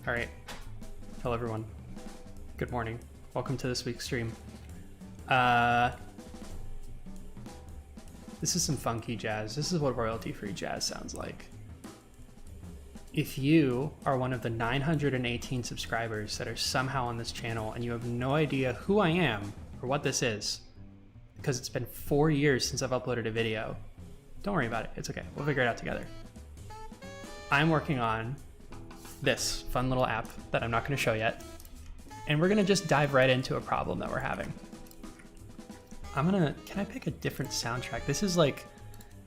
All right. Hello, everyone. Good morning. Welcome to this week's stream. This is some funky jazz. This is what royalty-free jazz sounds like. If you are one of the 918 subscribers that are somehow on this channel and you have no idea who I am or what this is, because it's been 4 years since I've uploaded a video, don't worry about it. It's okay. We'll figure it out together. I'm working on this fun little app that I'm not going to show yet, and we're going to just dive right into a problem that we're having. Can I pick a different soundtrack? This is like,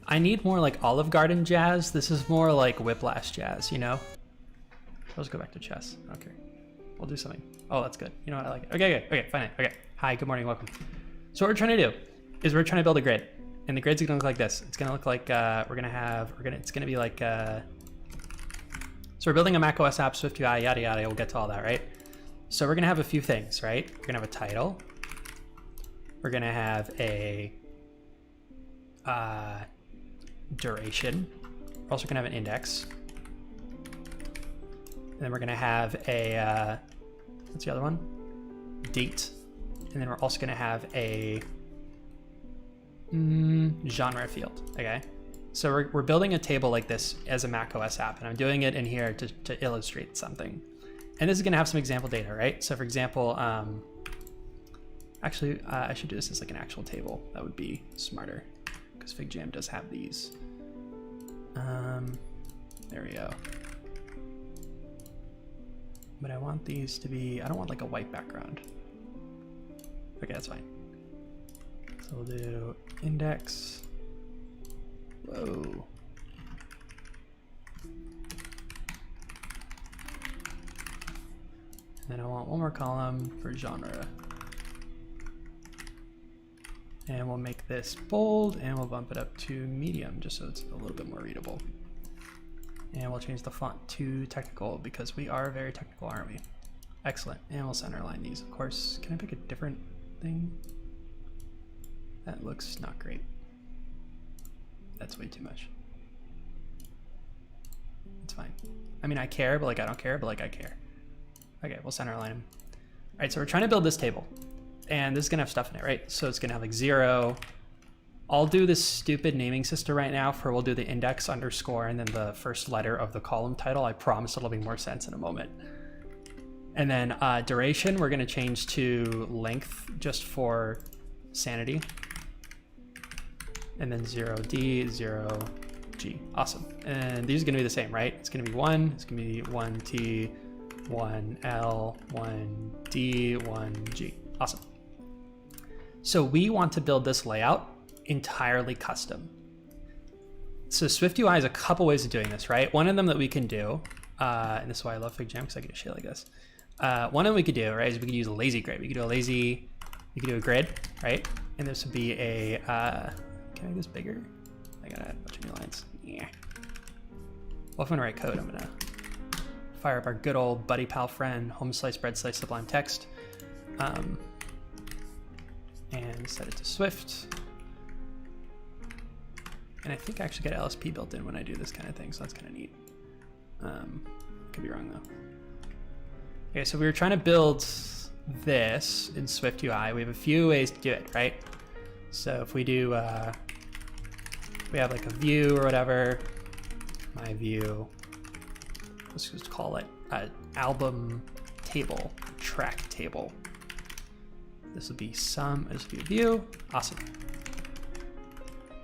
I need more like Olive Garden jazz. This is more like Whiplash jazz, you know? Let's go back to chess. Okay, we'll do something. Oh, that's good. You know what? I like it. Okay, fine. Okay. Hi, good morning, welcome. So what we're trying to do is we're trying to build a grid, and the grid's gonna look like this. It's gonna look like it's gonna be like so we're building a macOS app, SwiftUI, yada yada. We'll get to all that, right? So we're gonna have a few things, right? We're gonna have a title. We're gonna have a duration. We're also gonna have an index. And then we're gonna have a what's the other one? Date. And then we're also gonna have a genre field. Okay. So we're building a table like this as a macOS app, and I'm doing it in here to illustrate something. And this is gonna have some example data, right? So for example, actually, I should do this as like an actual table. That would be smarter, because FIgJam does have these. There we go. But I want these to be, I don't want like a white background. Okay, that's fine. So we'll do index. Whoa. And then I want one more column for genre. And we'll make this bold, and we'll bump it up to medium just so it's a little bit more readable. And we'll change the font to technical because we are very technical, aren't we? Excellent. And we'll center align these, of course. Can I pick a different thing? That looks not great. That's way too much. It's fine. I mean, I care, but like I don't care, but like I care. Okay, we'll center align them. All right, so we're trying to build this table. And this is gonna have stuff in it, right? So it's gonna have like 0. I'll do this stupid naming system right now we'll do the index underscore and then the first letter of the column title. I promise it'll make more sense in a moment. And then duration, we're gonna change to length just for sanity. And then 0D, 0G, awesome. And these are gonna be the same, right? It's gonna be 1, it's gonna be 1T, 1L, 1D, 1G, awesome. So we want to build this layout entirely custom. So SwiftUI has a couple ways of doing this, right? One of them that we can do, and this is why I love FIgJam, because I get shit like this. One of them we could do, right, is we could use a lazy grid. We could do a grid, right? And this would be a, can I make this bigger? I gotta add a bunch of new lines. Yeah. Well, if I'm gonna write code, I'm gonna fire up our good old buddy pal friend, home slice, bread slice, sublime text. And set it to Swift. And I think I actually get LSP built in when I do this kind of thing, so that's kind of neat. Could be wrong though. Okay, so we were trying to build this in SwiftUI. We have a few ways to do it, right? So if we do, we have like a view or whatever. My view, let's just call it an album table, track table. This will be this will be a view, awesome.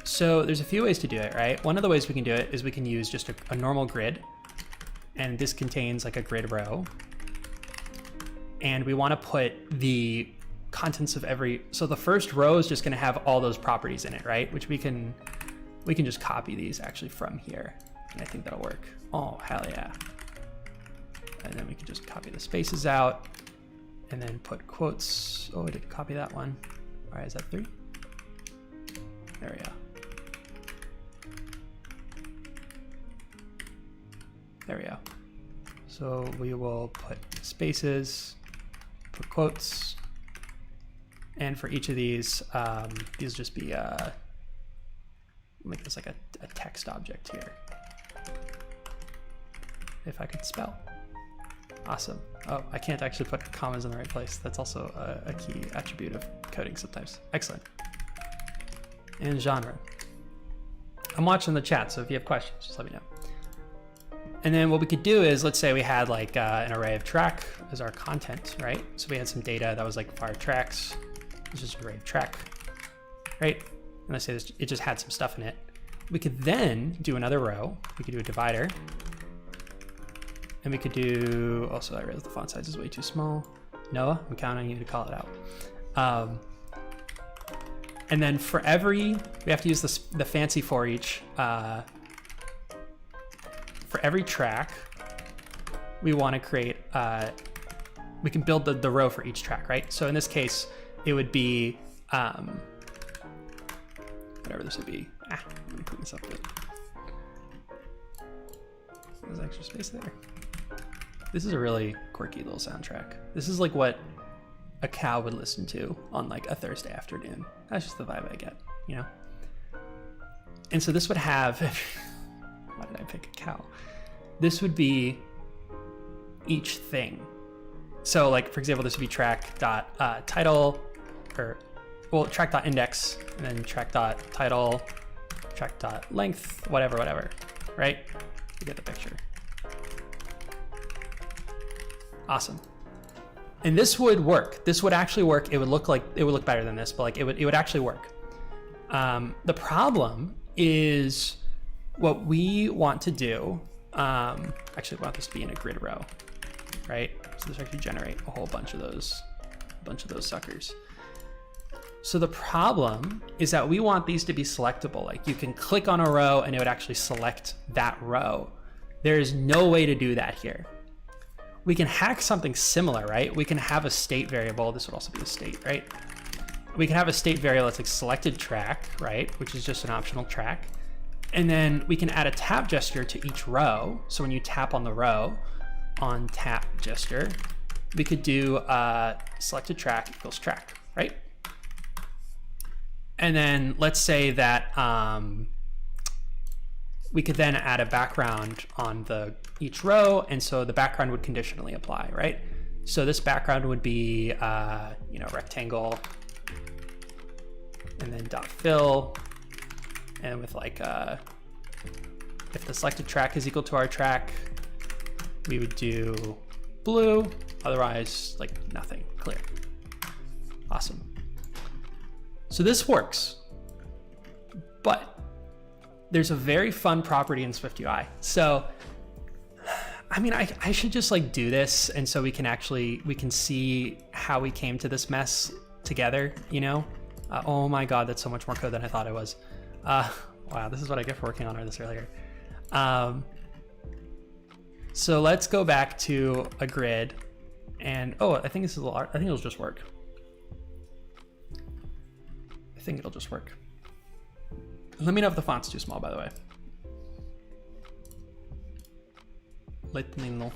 So there's a few ways to do it, right? One of the ways we can do it is we can use just a normal grid, and this contains like a grid row. And we want to put the contents of so the first row is just going to have all those properties in it, right? Which we can just copy these actually from here, and I think that'll work. Oh, hell yeah. And then we can just copy the spaces out and then put quotes. Oh, I didn't copy that one. All right, is that 3? There we go. There we go. So we will put spaces, put quotes, and for each of these will just be make this like a text object here. If I could spell. Awesome. Oh, I can't actually put commas in the right place. That's also a key attribute of coding sometimes. Excellent. And genre. I'm watching the chat, so if you have questions, just let me know. And then what we could do is, let's say we had like an array of track as our content, right? So we had some data that was like var tracks. This is an array of track, right? And let's say this, it just had some stuff in it. We could then do another row. We could do a divider. And we could do, also I realized the font size is way too small. Noah, I'm counting on you to call it out. And then for every, we have to use the fancy for each. For every track, we want to create, we can build the row for each track, right? So in this case, it would be, whatever this would be. Let me clean this up a bit. There's extra space there. This is a really quirky little soundtrack. This is like what a cow would listen to on like a Thursday afternoon. That's just the vibe I get, you know? And so this would have, why did I pick a cow? This would be each thing. So like, for example, this would be track.title, or, well, track.index, and then track.title, track.length, whatever, right? You get the picture. Awesome. And this would work. This would actually work. It would look better than this, but like it would actually work. The problem is what we want to do. Actually, we want this to be in a grid row, right? So this actually generate a whole bunch of those suckers. So the problem is that we want these to be selectable. Like you can click on a row and it would actually select that row. There is no way to do that here. We can hack something similar, right? We can have a state variable. This would also be a state, right? We can have a state variable that's like selected track, right? Which is just an optional track. And then we can add a tap gesture to each row. So when you tap on the row on tap gesture, we could do selected track equals track, right? And then let's say that we could then add a background on each row, and so the background would conditionally apply, right? So this background would be, rectangle, and then dot fill, and with like, if the selected track is equal to our track, we would do blue, otherwise like nothing, clear. Awesome. So this works, but there's a very fun property in SwiftUI. So, I mean, I should just like do this, and so we can see how we came to this mess together, you know? Oh my God, that's so much more code than I thought it was. Wow, this is what I get for working on this earlier. So let's go back to a grid, and I think this is I think it'll just work. I think it'll just work. Let me know if the font's too small, by the way. Let me know.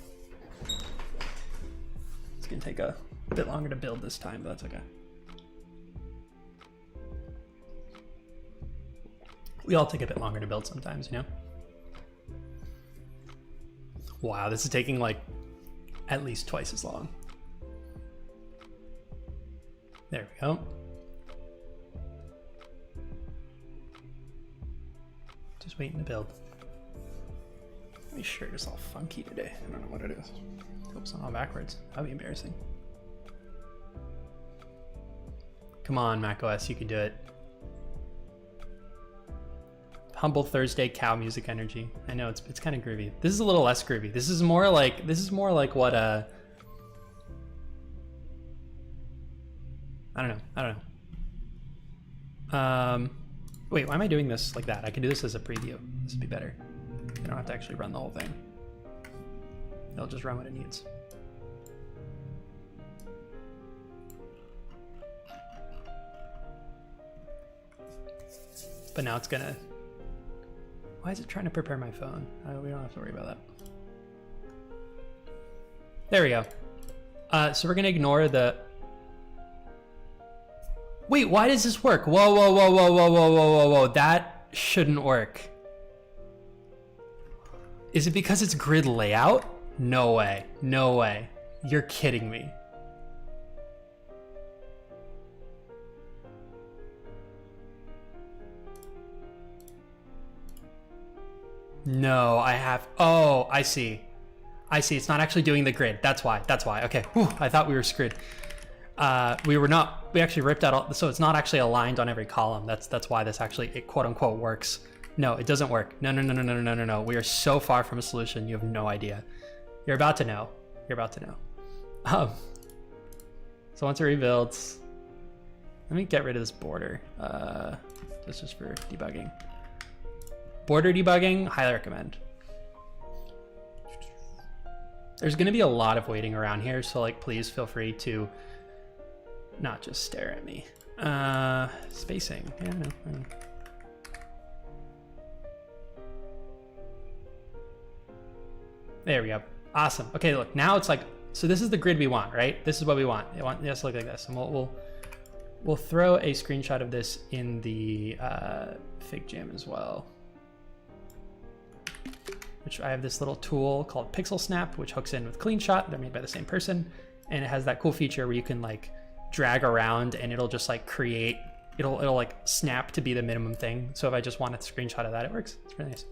It's gonna take a bit longer to build this time, but that's okay. We all take a bit longer to build sometimes, you know? Wow, this is taking like at least twice as long. There we go. Just waiting to build. My shirt is all funky today. I don't know what it is. Hope it's not all backwards. That'd be embarrassing. Come on, macOS, you can do it. Humble Thursday cow music energy. I know it's kind of groovy. This is a little less groovy. This is more like what I don't know. Wait, why am I doing this like that? I can do this as a preview. This would be better. I don't have to actually run the whole thing. It'll just run what it needs. But now it's gonna, why is it trying to prepare my phone? We don't have to worry about that. There we go. So we're gonna ignore the, wait, why does this work? Whoa. That shouldn't work. Is it because it's grid layout? No way. No way. You're kidding me. No, I have. Oh, I see. I see. It's not actually doing the grid. That's why. That's why. Okay. Whew, I thought we were screwed. We were not. We actually ripped out all. So it's not actually aligned on every column. That's why this actually, it quote unquote works. No, it doesn't work. No, no, no, no, no, no, no, no. We are so far from a solution. You have no idea. You're about to know. You're about to know. So once it rebuilds, let me get rid of this border. This is for debugging. Border debugging, highly recommend. There's gonna be a lot of waiting around here, so like please feel free to not just stare at me. Spacing, yeah, no. There we go. Awesome. Okay, look, now it's like, so this is the grid we want, right? This is what we want. It has to look like this. And we'll throw a screenshot of this in the FIgJam as well. Which I have this little tool called Pixel Snap, which hooks in with CleanShot. They're made by the same person. And it has that cool feature where you can like drag around and it'll just like create, it'll like snap to be the minimum thing. So if I just want a screenshot of that, it works. It's really nice.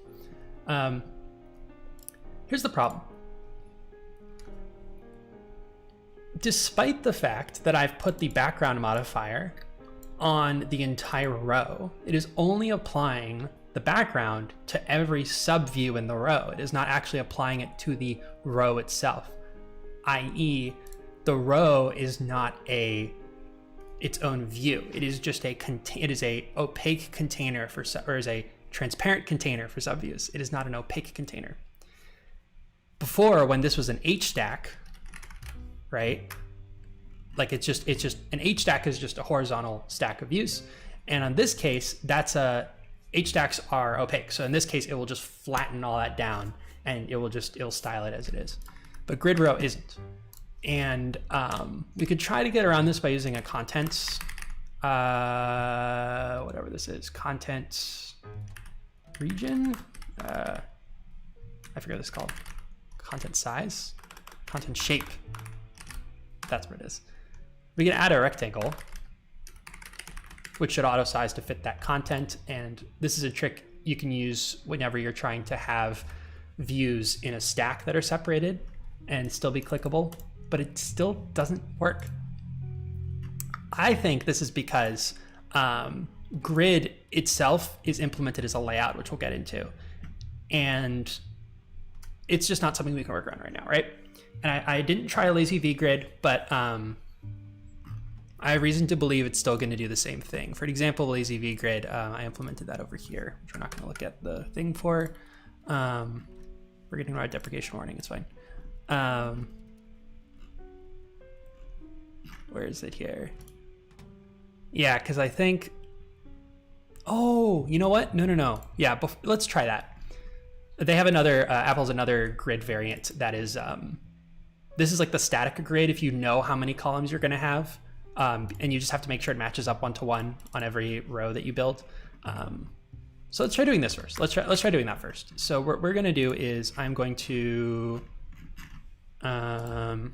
Here's the problem. Despite the fact that I've put the background modifier on the entire row, it is only applying the background to every subview in the row. It is not actually applying it to the row itself, i.e. the row is not its own view. It is just it is a opaque container or is a transparent container for subviews. It is not an opaque container. Before, when this was an H stack, right? Like it's just an H stack is just a horizontal stack of views. And on this case, H stacks are opaque. So in this case, it will just flatten all that down and it'll style it as it is. But grid row isn't. And we could try to get around this by using a content, whatever this is, content region. I forget what it's called. Content size, content shape. That's what it is. We can add a rectangle, which should auto size to fit that content. And this is a trick you can use whenever you're trying to have views in a stack that are separated and still be clickable, but it still doesn't work. I think this is because grid itself is implemented as a layout, which we'll get into. And it's just not something we can work around right now, right? And I didn't try a lazy V grid, but I have reason to believe it's still going to do the same thing. For example, lazy V grid, I implemented that over here, which we're not going to look at the thing for. We're getting our deprecation warning, it's fine. Where is it here? Yeah, because I think, oh, you know what? No. Yeah, let's try that. They have another, Apple's another grid variant that is, this is like the static grid if you know how many columns you're gonna have, and you just have to make sure it matches up one-to-one on every row that you build. So let's try doing this first. Let's try doing that first. So what we're gonna do is I'm going to, well,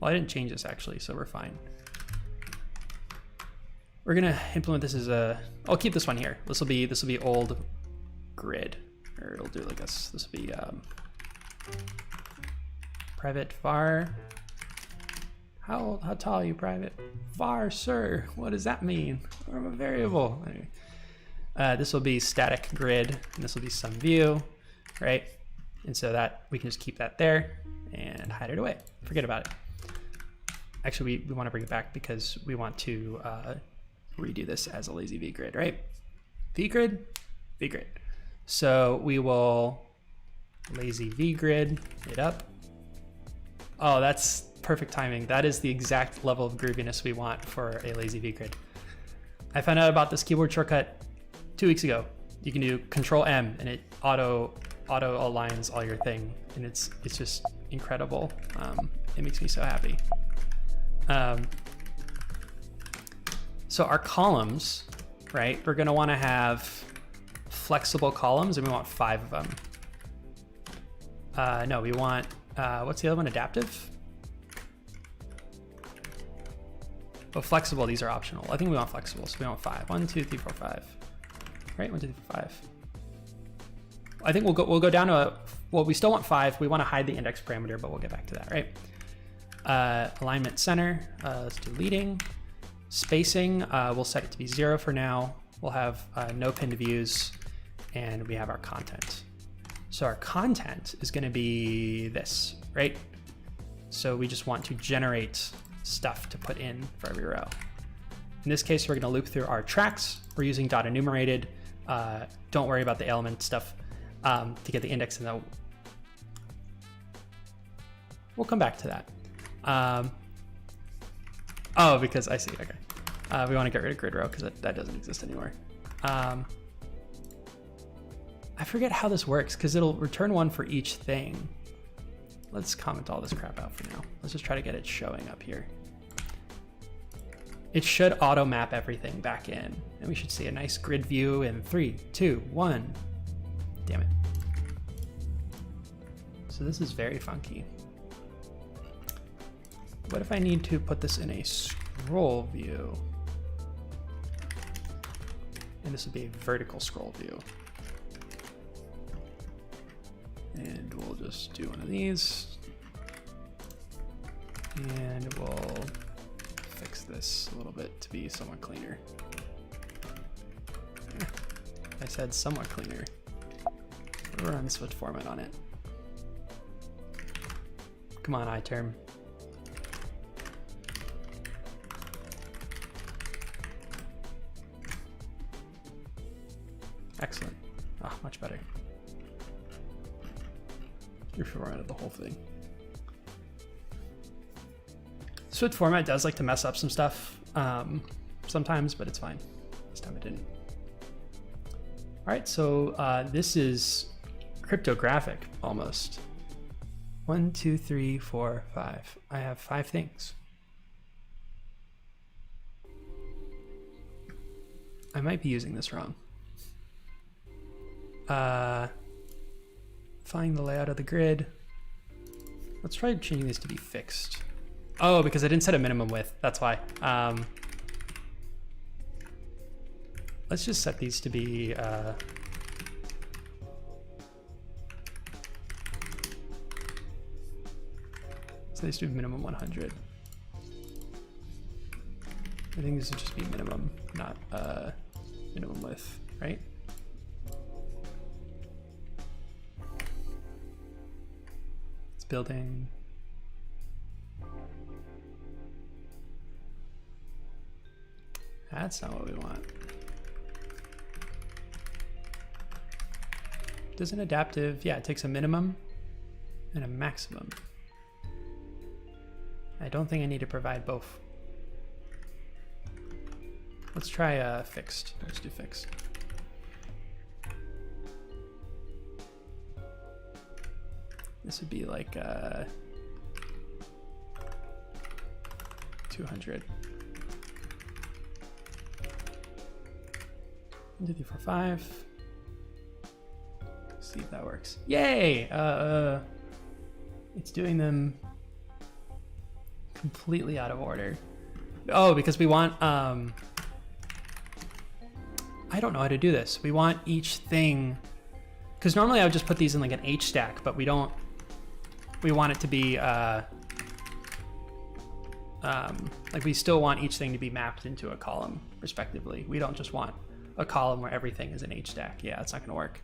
I didn't change this actually, so we're fine. We're gonna implement this as I'll keep this one here. This will be old grid, or it'll do like this. This will be private var. How tall are you, private? Var, sir. What does that mean? Or a variable. Anyway. This will be static grid, and this will be some view, right? And so that we can just keep that there and hide it away. Forget about it. Actually, we want to bring it back because we want to redo this as a lazy V grid, right? V grid. So we will lazy V grid it up. Oh, that's perfect timing. That is the exact level of grooviness we want for a lazy V grid. I found out about this keyboard shortcut 2 weeks ago. You can do Control M and it auto aligns all your thing, and it's just incredible. It makes me so happy. So our columns, right? We're gonna wanna have flexible columns and we want 5 of them. No, we want, what's the other one, adaptive? Oh, flexible, these are optional. I think we want flexible, so we want 5. 1, 2, 3, 4, 5. Right, 1, 2, 3, 4, 5. I think we'll go down to a, well, we still want 5. We want to hide the index parameter, but we'll get back to that, right? Alignment center, let's do leading. Spacing, we'll set it to be 0 for now. We'll have no pinned views, and we have our content. So our content is going to be this, right? So we just want to generate stuff to put in for every row. In this case, we're going to loop through our tracks. We're using dot enumerated. Don't worry about the element stuff to get the index, and we'll come back to that. Oh, because I see, okay. We want to get rid of grid row because that doesn't exist anymore. I forget how this works because it'll return one for each thing. Let's comment all this crap out for now. Let's just try to get it showing up here. It should auto map everything back in, and we should see a nice grid view in 3, 2, 1. Damn it. So this is very funky. What if I need to put this in a scroll view? And this would be a vertical scroll view. And we'll just do one of these. And we'll fix this a little bit to be somewhat cleaner. I said somewhat cleaner. We'll run switch format on it. Come on, iTerm. Excellent. Ah, much better. You're formatted the whole thing. Switch format does like to mess up some stuff sometimes, but it's fine. This time it didn't. All right, so this is cryptographic almost. 1, 2, 3, 4, 5. I have 5 things. I might be using this wrong. Find the layout of the grid. Let's try changing this to be fixed. Oh, because I didn't set a minimum width. That's why. Let's just set these to be so these do minimum 100. I think this would just be minimum, not minimum width, right? It's building. That's not what we want. Does an adaptive, yeah, it takes a minimum and a maximum. I don't think I need to provide both. Let's try fixed. Let's do fixed. This would be like 200. 1, 2, 3, 4, 5. See if that works. Yay! It's doing them completely out of order. Oh, because we want, I don't know how to do this. We want each thing, because normally I would just put these in like an H stack, but we don't, we want it to be, like we still want each thing to be mapped into a column respectively. We don't just want a column where everything is an H stack. Yeah, it's not gonna work.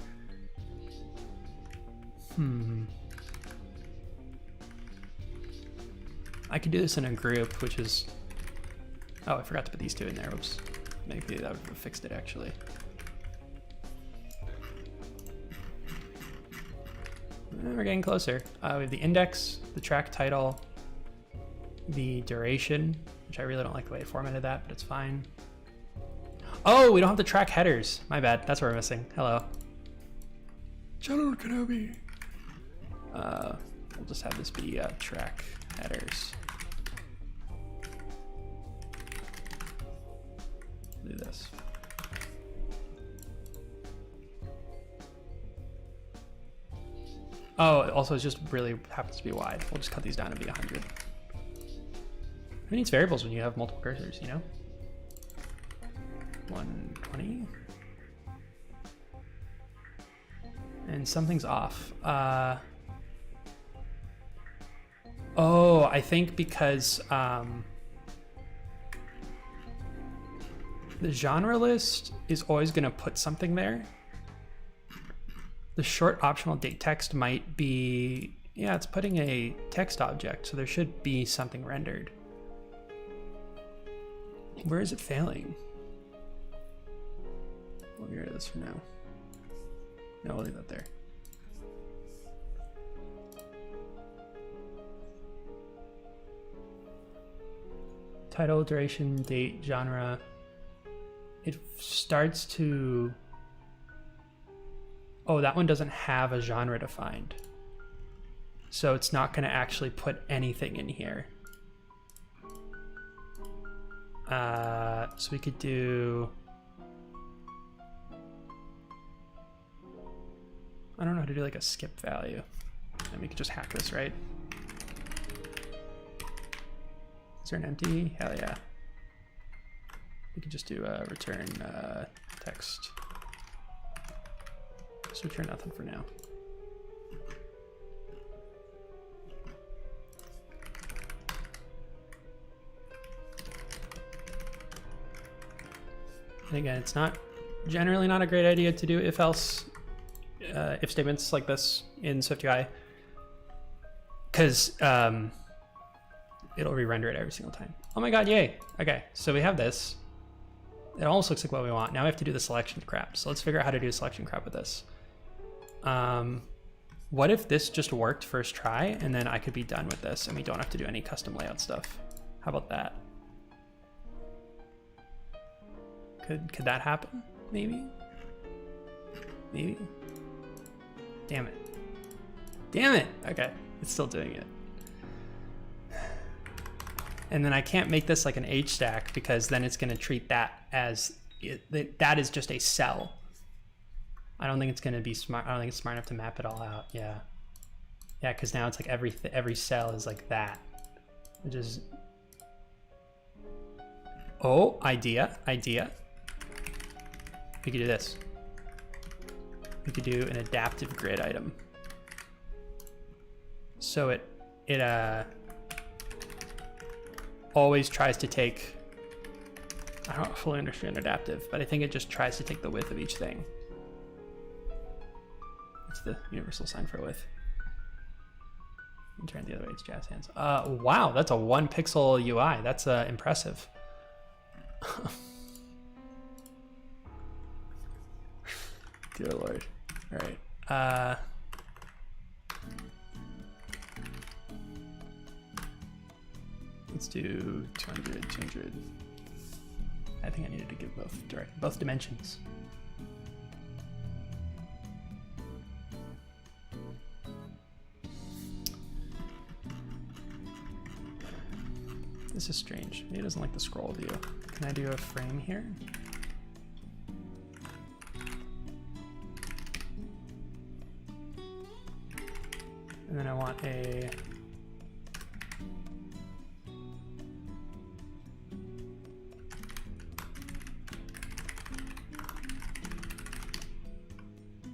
I could do this in a group, which is, oh, I forgot to put these two in there. Oops. Maybe that would have fixed it actually. We're getting closer. We have the index, the track title, the duration, which I really don't like the way I formatted that, but it's fine. Oh, we don't have the track headers. My bad. That's what we're missing. Hello. General Kenobi. We'll just have this be track headers. Do this. Oh, also it just really happens to be wide. We'll just cut these down to be 100. Who needs variables when you have multiple cursors, you know? 120. And something's off. Oh, I think because the genre list is always going to put something there. The short optional date text might be, yeah, it's putting a text object, so there should be something rendered. Where is it failing? We'll get rid of this for now. No, we'll leave that there. Title, duration, date, genre. It starts to... Oh, that one doesn't have a genre defined. So it's not going to actually put anything in here. So we could do... I don't know how to do like a skip value. And we could just hack this, right? Is there an empty? Hell yeah. We could just do return text. Just return nothing for now. And again, it's generally not a great idea to do if statements like this in SwiftUI, because it'll re-render it every single time. Oh my god, yay. Okay, so we have this. It almost looks like what we want. Now we have to do the selection crap. So let's figure out how to do selection crap with this. What if this just worked first try and then I could be done with this and we don't have to do any custom layout stuff? How about that? Could that happen? Maybe? Maybe? Damn it. Damn it! Okay, it's still doing it. And then I can't make this like an H stack because then it's gonna treat that as, that is just a cell. I don't think it's gonna be smart. I don't think it's smart enough to map it all out. Yeah. Yeah, because now it's like every cell is like that. Which is, oh, idea. We could do this. We could do an adaptive grid item. So it always tries to take, I don't fully understand adaptive, but I think it just tries to take the width of each thing. It's the universal sign for width. And turn it the other way, it's jazz hands. Wow, that's a 1 pixel UI. That's impressive. Dear Lord. All right. Let's do 200, 200. I think I needed to give both dimensions. This is strange. Maybe it doesn't like the scroll view. Can I do a frame here? And then I want a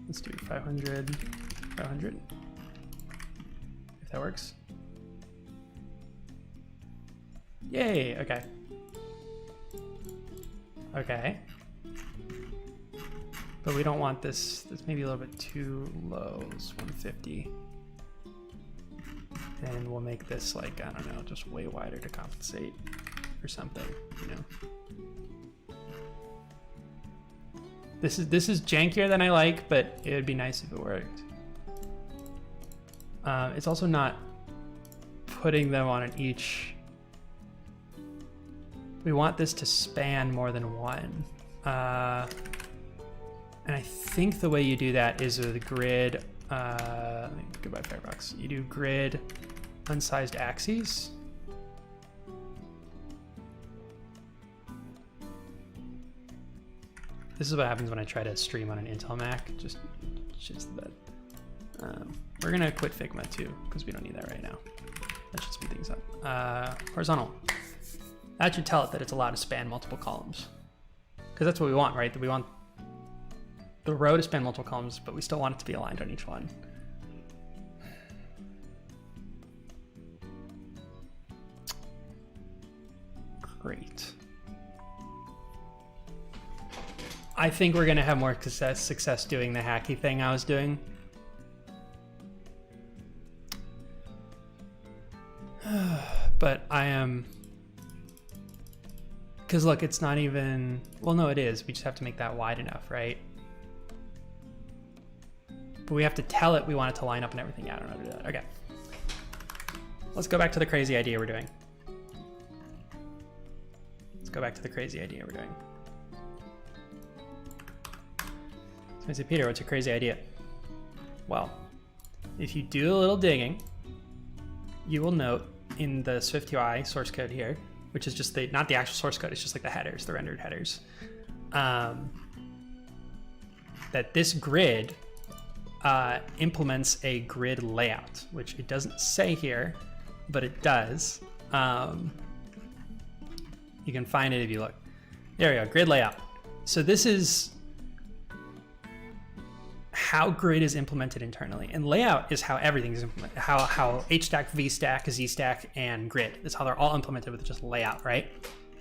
let's do 500, 500, if that works. Yay, okay. Okay. But we don't want this, that's maybe a little bit too low, it's 150. And we'll make this like, I don't know, just way wider to compensate or something, you know. This is jankier than I like, but it would be nice if it worked. It's also not putting them on an each. We want this to span more than one. And I think the way you do that is with grid, goodbye Firefox. You do grid unsized axes. This is what happens when I try to stream on an Intel Mac. Just shits the bed. We're gonna quit Figma too, because we don't need that right now. That should speed things up. Horizontal. That should tell it that it's allowed to span multiple columns. Because that's what we want, right? That we want the row to span multiple columns, but we still want it to be aligned on each one. Great. I think we're gonna have more success doing the hacky thing I was doing. But I am, because look, it's not even, well, no, it is. We just have to make that wide enough, right? But we have to tell it we want it to line up and everything. Yeah, I don't know how to do that. Okay. Let's go back to the crazy idea we're doing. Let's go back to the crazy idea we're doing. So I say, Peter, what's your crazy idea? Well, if you do a little digging, you will note in the SwiftUI source code here, which is just not the actual source code, it's just like the headers, the rendered headers, that this grid implements a grid layout, which it doesn't say here, but it does. You can find it if you look. There we go, grid layout. So this is how grid is implemented internally, and layout is how everything is implemented. How HStack, VStack, ZStack, and grid. That's how they're all implemented with just layout, right?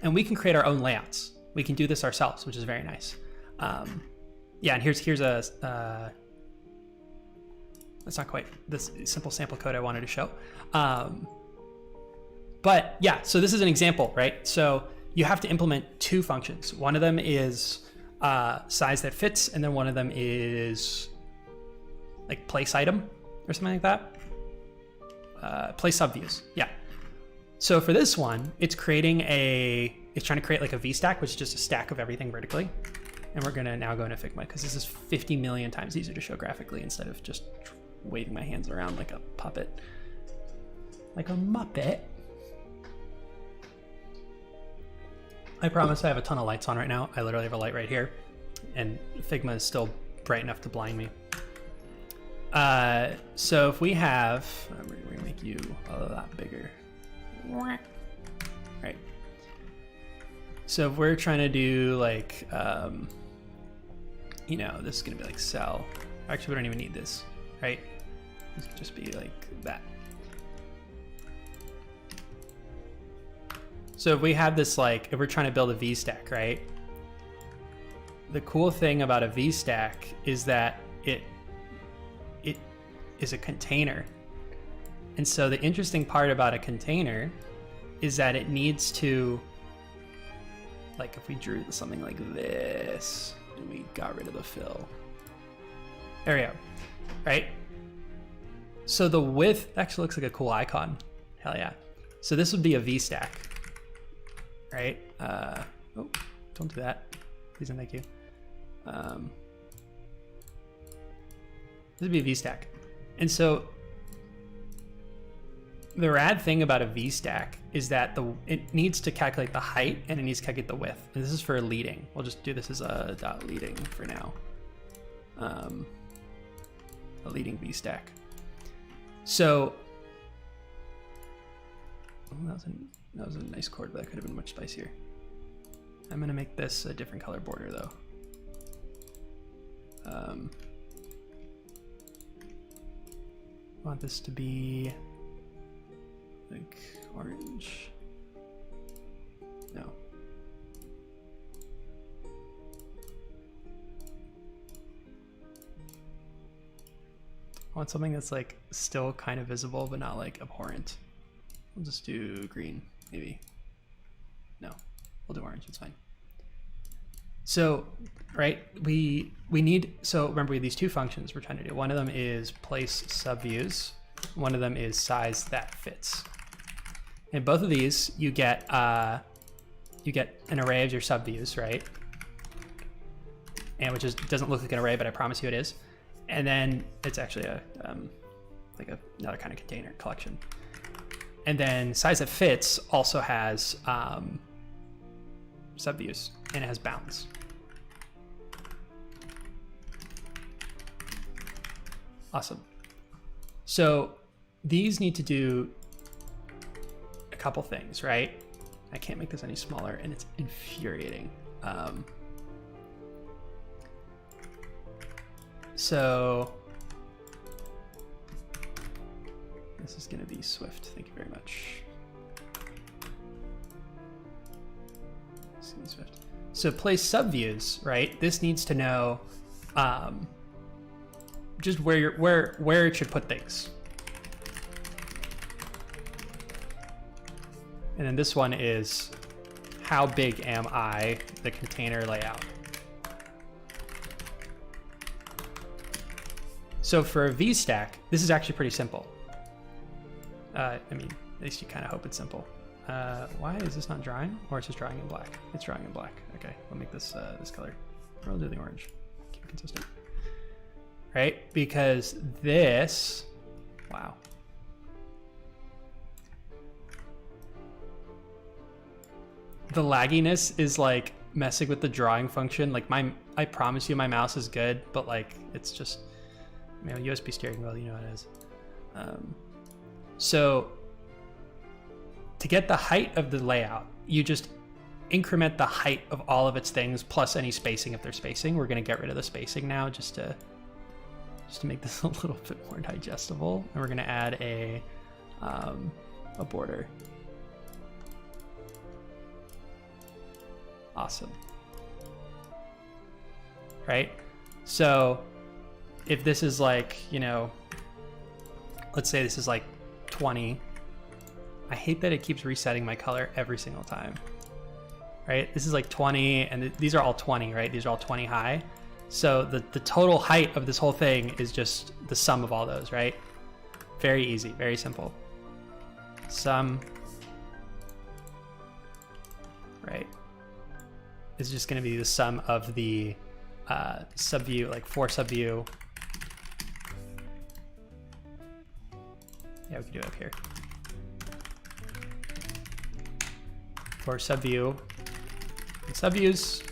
And we can create our own layouts. We can do this ourselves, which is very nice. Yeah, and here's a that's not quite this simple sample code I wanted to show. But yeah, so this is an example, right? So you have to implement two functions. One of them is size that fits, and then one of them is like place item or something like that. Place subviews, yeah. So for this one, it's trying to create like a VStack, which is just a stack of everything vertically. And we're gonna now go into Figma because this is 50 million times easier to show graphically instead of just waving my hands around like a puppet, like a Muppet. I promise I have a ton of lights on right now. I literally have a light right here, and Figma is still bright enough to blind me. So if we have, we're gonna make you a lot bigger. Right. So if we're trying to do like, you know, this is gonna be like cell. Actually, we don't even need this, right? This could just be like that. So if we have this, like, if we're trying to build a VStack, right? The cool thing about a VStack is that it is a container. And so the interesting part about a container is that it needs to, like if we drew something like this and we got rid of the fill. There we go, right? So the width actually looks like a cool icon. Hell yeah. So this would be a VStack. Right? Oh, don't do that. Please and thank you. This would be a VStack. And so the rad thing about a VStack is that it needs to calculate the height and it needs to calculate the width. And this is for leading. We'll just do this as a .leading for now. A leading VStack. So that was a nice chord, but that could have been much spicier. I'm gonna make this a different color border though. I want this to be like orange. No. I want something that's like still kind of visible, but not like abhorrent. We'll just do green, maybe. No, we'll do orange, it's fine. So, right, we need, so remember we have these two functions we're trying to do. One of them is place subviews. One of them is size that fits. In both of these, you get an array of your subviews, right? And which doesn't look like an array, but I promise you it is. And then it's actually another kind of container collection. And then size that fits also has subviews, and it has bounds. Awesome. So these need to do a couple things, right? I can't make this any smaller, and it's infuriating. So this is going to be Swift. Thank you very much. Swift. So place subviews, right? This needs to know just where it should put things. And then this one is how big am I, the container layout. So for a VStack, this is actually pretty simple. I mean, at least you kind of hope it's simple. Why is this not drawing? Or is this drawing in black? It's drawing in black. Okay, we'll make this this color. Or we'll do the orange. Keep it consistent. Right? Because this, wow. The lagginess is like messing with the drawing function. Like I promise you my mouse is good, but like it's just, you know, USB steering wheel, you know what it is. So to get the height of the layout, you just increment the height of all of its things plus any spacing if there's spacing. We're gonna get rid of the spacing now just to make this a little bit more digestible. And we're gonna add a border. Awesome. Right? So if this is like, you know, let's say this is like 20. I hate that it keeps resetting my color every single time. Right? This is like 20, and these are all 20, right? These are all 20 high. So the total height of this whole thing is just the sum of all those, right? Very easy, very simple. Sum, right? Is just going to be the sum of the subview, like for subview. Yeah, we can do it up here. For subview and subviews,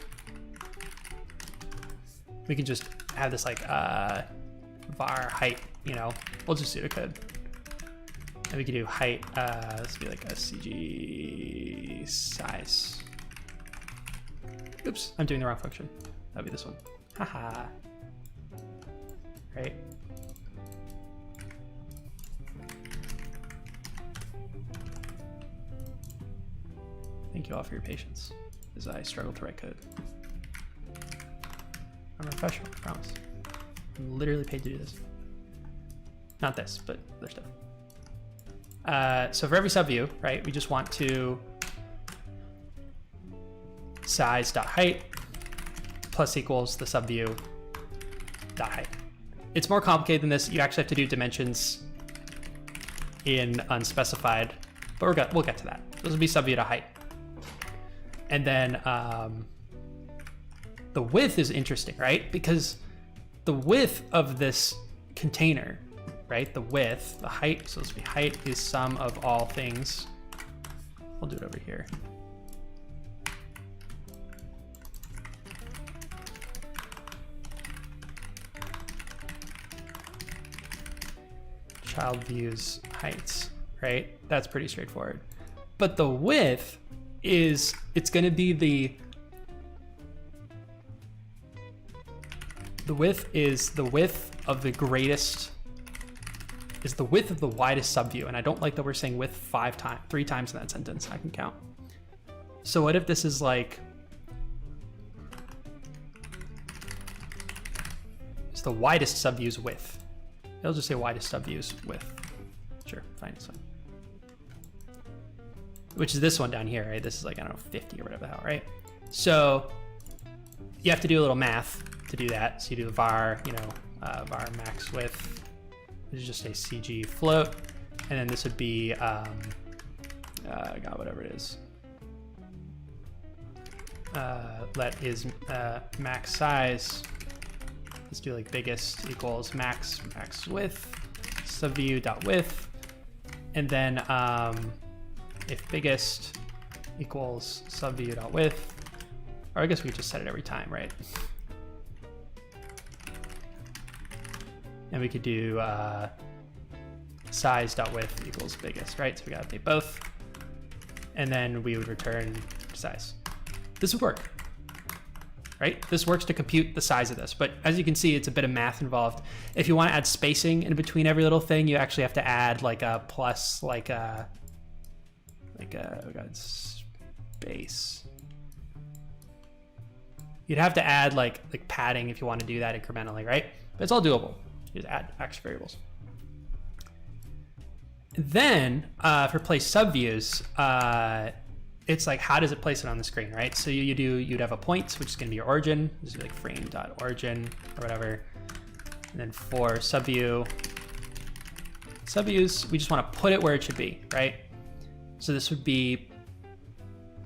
we can just have this like var height, you know, we'll just pseudocode. And we can do height, let's be like a CG size. Oops, I'm doing the wrong function. That'd be this one. Haha. Right? Thank you all for your patience as I struggle to write code. I'm a professional, I promise. I'm literally paid to do this. Not this, but other stuff. So for every subview, right, we just want to size.height plus equals the subview dot height. It's more complicated than this. You actually have to do dimensions in unspecified, but we'll get to that. Those will be subview dot height. And then the width is interesting, right? Because the width of this container, right? The width, the height, so this will be height is sum of all things. We'll do it over here. Child views heights, right? That's pretty straightforward. But the width is, it's going to be the width is the width of the greatest, is the width of the widest subview. And I don't like that we're saying width 3 times in that sentence. I can count. So what if this is like, it's the widest subview's width. It'll just say widest subviews width. Sure, fine, it's fine. Which is this one down here, right? This is like, I don't know, 50 or whatever the hell, right? So you have to do a little math to do that. So you do the var, you know, var max width. This is just a CG float. And then this would be, God, whatever it is. Let is max size. Let's do like biggest equals max width, subview dot width. And then if biggest equals subview dot width, or I guess we just set it every time, right? And we could do size.width equals biggest, right? So we gotta update both. And then we would return size. This would work, right? This works to compute the size of this, but as you can see, it's a bit of math involved. If you want to add spacing in between every little thing, you actually have to add like a plus, like a oh god, space. You'd have to add like padding if you want to do that incrementally, right? But it's all doable. You just add extra variables. Then for place subviews, it's like, how does it place it on the screen, right? So you'd have a point, which is going to be your origin. This is like frame.origin or whatever. And then for subviews, we just want to put it where it should be, right? So this would be,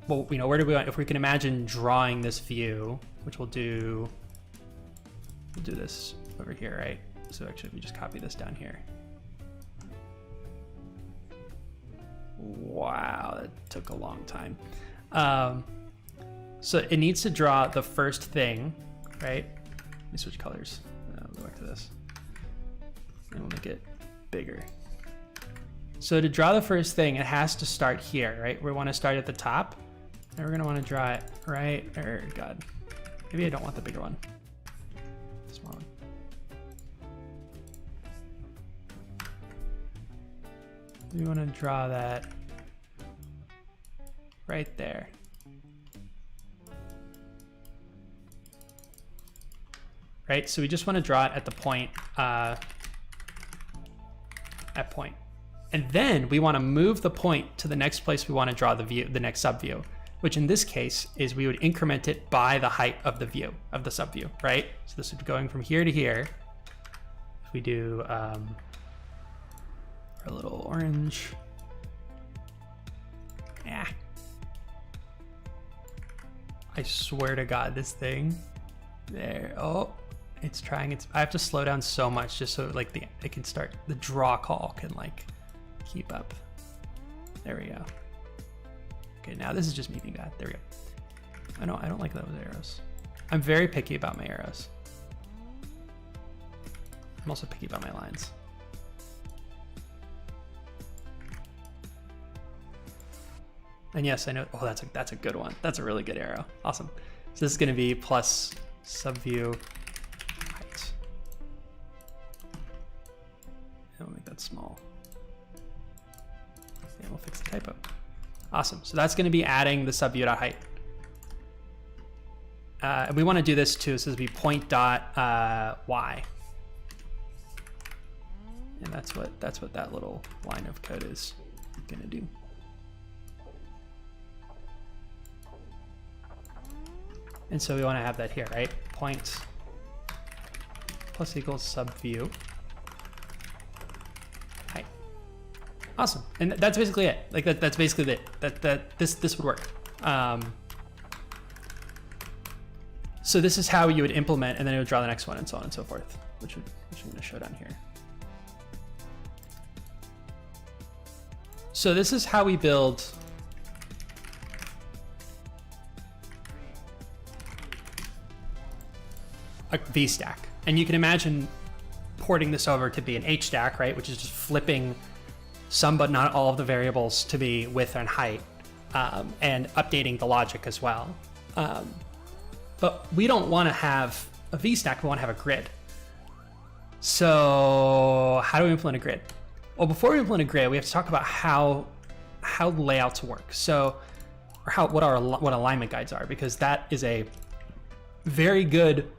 well, you know, where do we want, if we can imagine drawing this view, which we'll do this over here, right? So actually, we just copy this down here. Wow, that took a long time. So it needs to draw the first thing, right? Let me switch colors. I'll go back to this. And we'll make it bigger. So to draw the first thing, it has to start here, right? We want to start at the top. And we're going to want to draw it right, or God, maybe I don't want the bigger one. The small one. We want to draw that right there. Right, so we just want to draw it at the point, at point. And then we want to move the point to the next place we want to draw the view, the next subview, which in this case is we would increment it by the height of the view, of the subview, right? So this would be going from here to here. If we do our little orange. Yeah. I swear to God, this thing there. Oh, it's trying. I have to slow down so much just so like it can start. The draw call can like keep up. There we go. Okay, now this is just me being bad. There we go. I don't like those arrows. I'm very picky about my arrows. I'm also picky about my lines. And yes, I know. Oh, that's a good one. That's a really good arrow. Awesome. So this is going to be plus subview height. And we'll make that small. And we'll fix the typo. Awesome. So that's going to be adding the subview.height. And we want to do this too. So this will be point.y. And that's what that little line of code is going to do. And so we want to have that here, right? Point plus equals subview height. Awesome, and that's basically it. Like that's basically it. This would work. So this is how you would implement, and then it would draw the next one, and so on and so forth, which I'm going to show down here. So this is how we build a VStack. And you can imagine porting this over to be an HStack, right? Which is just flipping some but not all of the variables to be width and height, and updating the logic as well. But we don't want to have a VStack, we want to have a grid. So how do we implement a grid? Well, before we implement a grid, we have to talk about how layouts work. So, or what alignment guides are, because that is a very good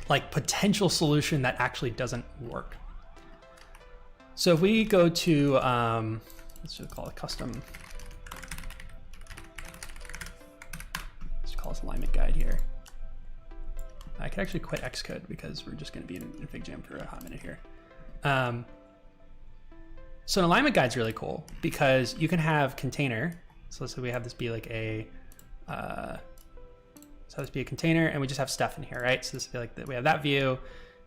like potential solution that actually doesn't work. So if we go to, let's just call it custom. Let's call this alignment guide here. I could actually quit Xcode because we're just going to be in FIgJam for a hot minute here. So an alignment guide is really cool because you can have container. So let's say we have this be like a, so this be a container, and we just have stuff in here, right? So this would be like we have that view,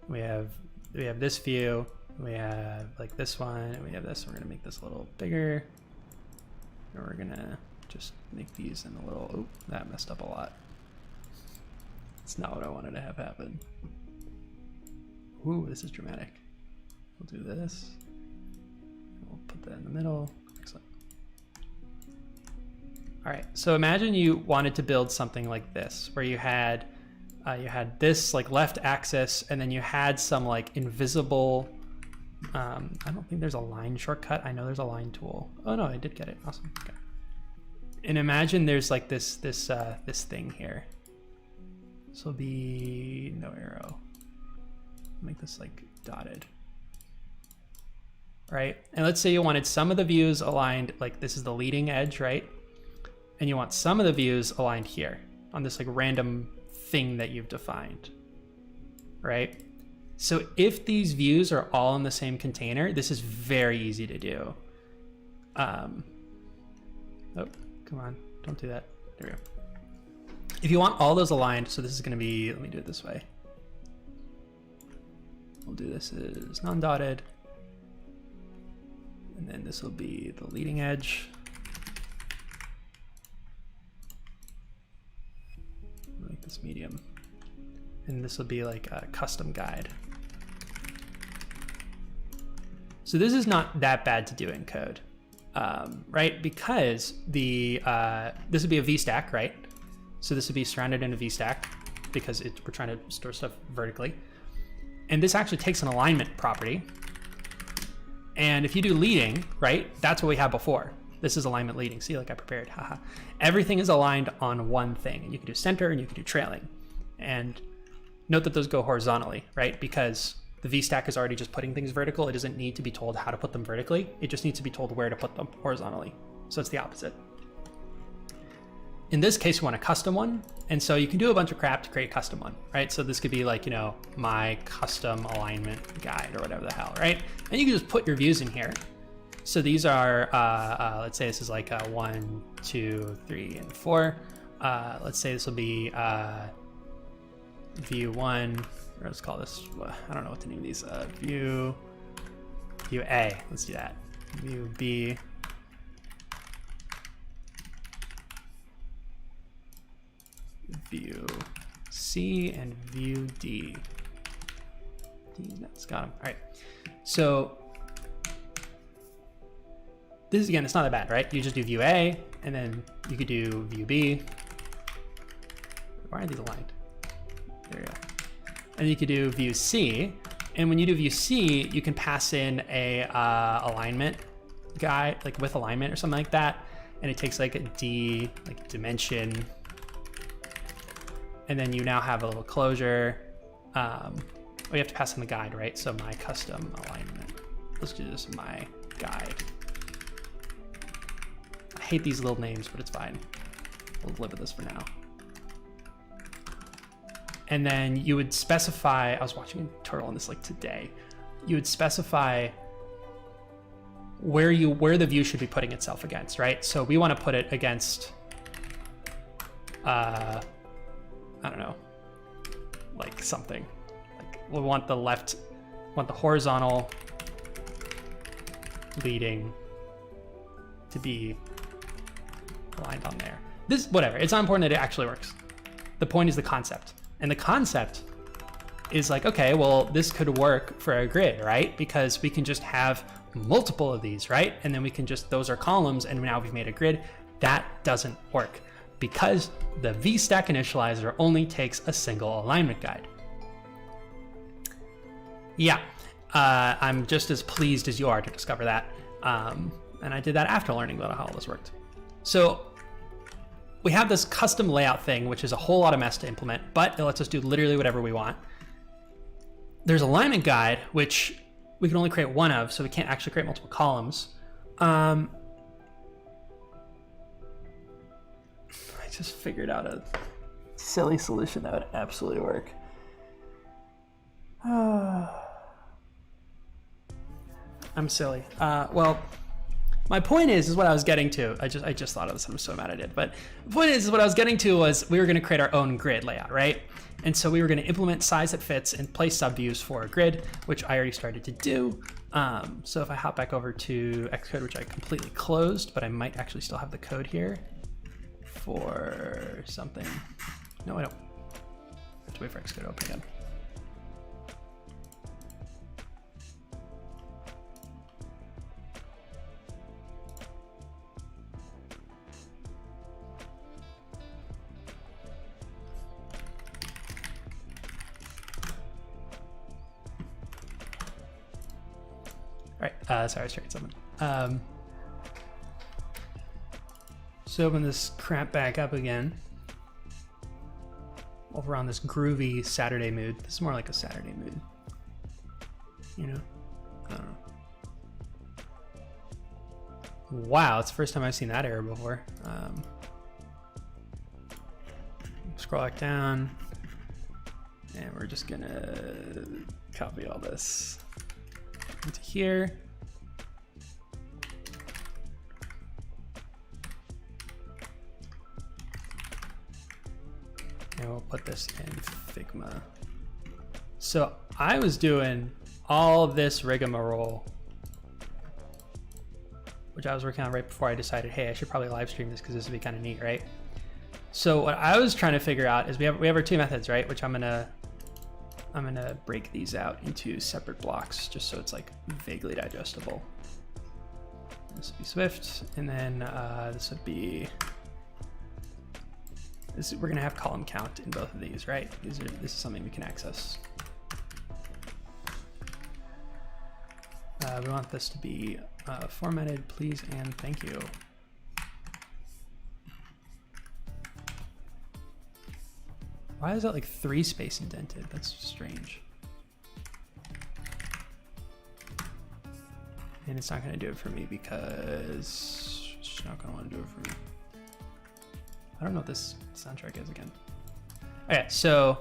we have this view, we have like this one, and we have this. We're gonna make this a little bigger, and we're gonna just make these in a little. Oh, that messed up a lot. It's not what I wanted to have happen. Ooh, this is dramatic. We'll do this. we'll put that in the middle. Excellent. All right, so imagine you wanted to build something like this, where you had this like left axis, and then you had some like invisible, I don't think there's a line shortcut. I know there's a line tool. Oh no, I did get it. Awesome. Okay. And imagine there's like this thing here. This will be no arrow. Make this like dotted. Right? And let's say you wanted some of the views aligned, like this is the leading edge, right? And you want some of the views aligned here on this like random thing that you've defined, right? So if these views are all in the same container, this is very easy to do. Oh, come on, don't do that. There we go. If you want all those aligned, so this is gonna be, let me do it this way. We'll do this as non-dotted. And then this will be the leading edge. Make this medium. And this will be like a custom guide. So this is not that bad to do in code, right? Because this would be a VStack, right? So this would be surrounded in a VStack because we're trying to store stuff vertically. And this actually takes an alignment property. And if you do leading, right, that's what we had before. This is alignment leading. See, like I prepared, haha. Everything is aligned on one thing. And you can do center and you can do trailing. And note that those go horizontally, right? Because the VStack is already just putting things vertical. It doesn't need to be told how to put them vertically. It just needs to be told where to put them horizontally. So it's the opposite. In this case, you want a custom one. And so you can do a bunch of crap to create a custom one, right? So this could be like, you know, my custom alignment guide or whatever the hell, right? And you can just put your views in here. So these are, let's say this is like 1, 2, 3, and 4. Let's say this will be view 1, or let's call this, I don't know what to name these, view A, let's do that. View B. View C and view D. That's got them. All right. So this is, again, it's not that bad, right? You just do view A, and then you could do view B. Why are these aligned? There you go. And you could do view C. And when you do view C, you can pass in a alignment guide, like with alignment or something like that. And it takes like a D, like dimension. And then you now have a little closure. We have to pass in the guide, right? So my custom alignment. Let's do this, my guide. I hate these little names, but it's fine. We'll live with this for now. And then you would specify, I was watching a tutorial on this like today. You would specify where the view should be putting itself against, right? So we want to put it against, I don't know, like something. Like we want the horizontal leading to be aligned on there. This, whatever, it's not important that it actually works. The point is the concept. And the concept is like, okay, well, this could work for a grid, right? Because we can just have multiple of these, right? And then we can just, those are columns, and now we've made a grid. That doesn't work because the VStack initializer only takes a single alignment guide. Yeah, I'm just as pleased as you are to discover that. And I did that after learning about how all this worked. So we have this custom layout thing, which is a whole lot of mess to implement, but it lets us do literally whatever we want. There's alignment guide, which we can only create one of, so we can't actually create multiple columns. I just figured out a silly solution that would absolutely work. I'm silly. Well, my point is what I was getting to. I just thought of this. I'm so mad I did. But the point is what I was getting to was we were going to create our own grid layout, right? And so we were going to implement size that fits and place subviews for a grid, which I already started to do. So if I hop back over to Xcode, which I completely closed, but I might actually still have the code here for something. No, I don't. I have to wait for Xcode to open again. Sorry, I was trying something. So open this crap back up again. Over on this groovy Saturday mood. This is more like a Saturday mood. You know? I don't know. Wow, it's the first time I've seen that error before. Scroll back down. And we're just gonna copy all this into here. And we'll put this in Figma. So I was doing all of this rigmarole, which I was working on right before I decided, hey, I should probably live stream this because this would be kind of neat, right? So what I was trying to figure out is we have our two methods, right? Which I'm gonna break these out into separate blocks just so it's like vaguely digestible. This would be Swift, and then this would be. We're gonna have column count in both of these, right? This is something we can access. We want this to be formatted, please and thank you. Why is that like 3 space indented? That's strange. And it's not gonna do it for me because it's not gonna want to do it for me. I don't know what this soundtrack is again. Okay, so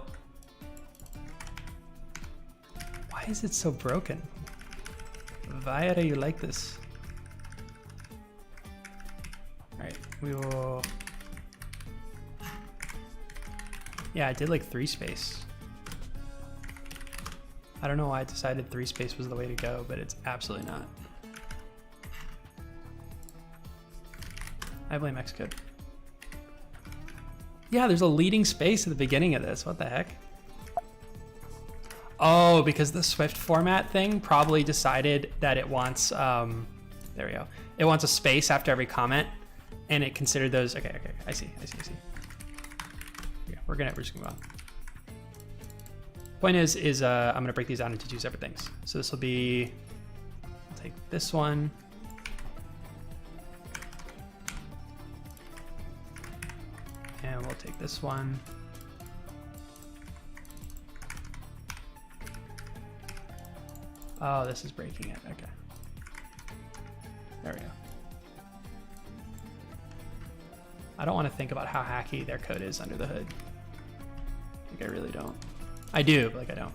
why is it so broken? Why do you like this? All right, we will. Yeah, I did like 3 space. I don't know why I decided 3 space was the way to go, but it's absolutely not. I blame Xcode. Yeah, there's a leading space at the beginning of this. What the heck? Oh, because the Swift format thing probably decided that it wants, there we go. It wants a space after every comment, and it considered those. Okay, I see. Yeah, we're just gonna go on. Point is I'm gonna break these out into 2 separate things. So this will be, I'll take this one. And we'll take this one. Oh, this is breaking it. Okay. There we go. I don't want to think about how hacky their code is under the hood. Like, I really don't. I do, but like I don't.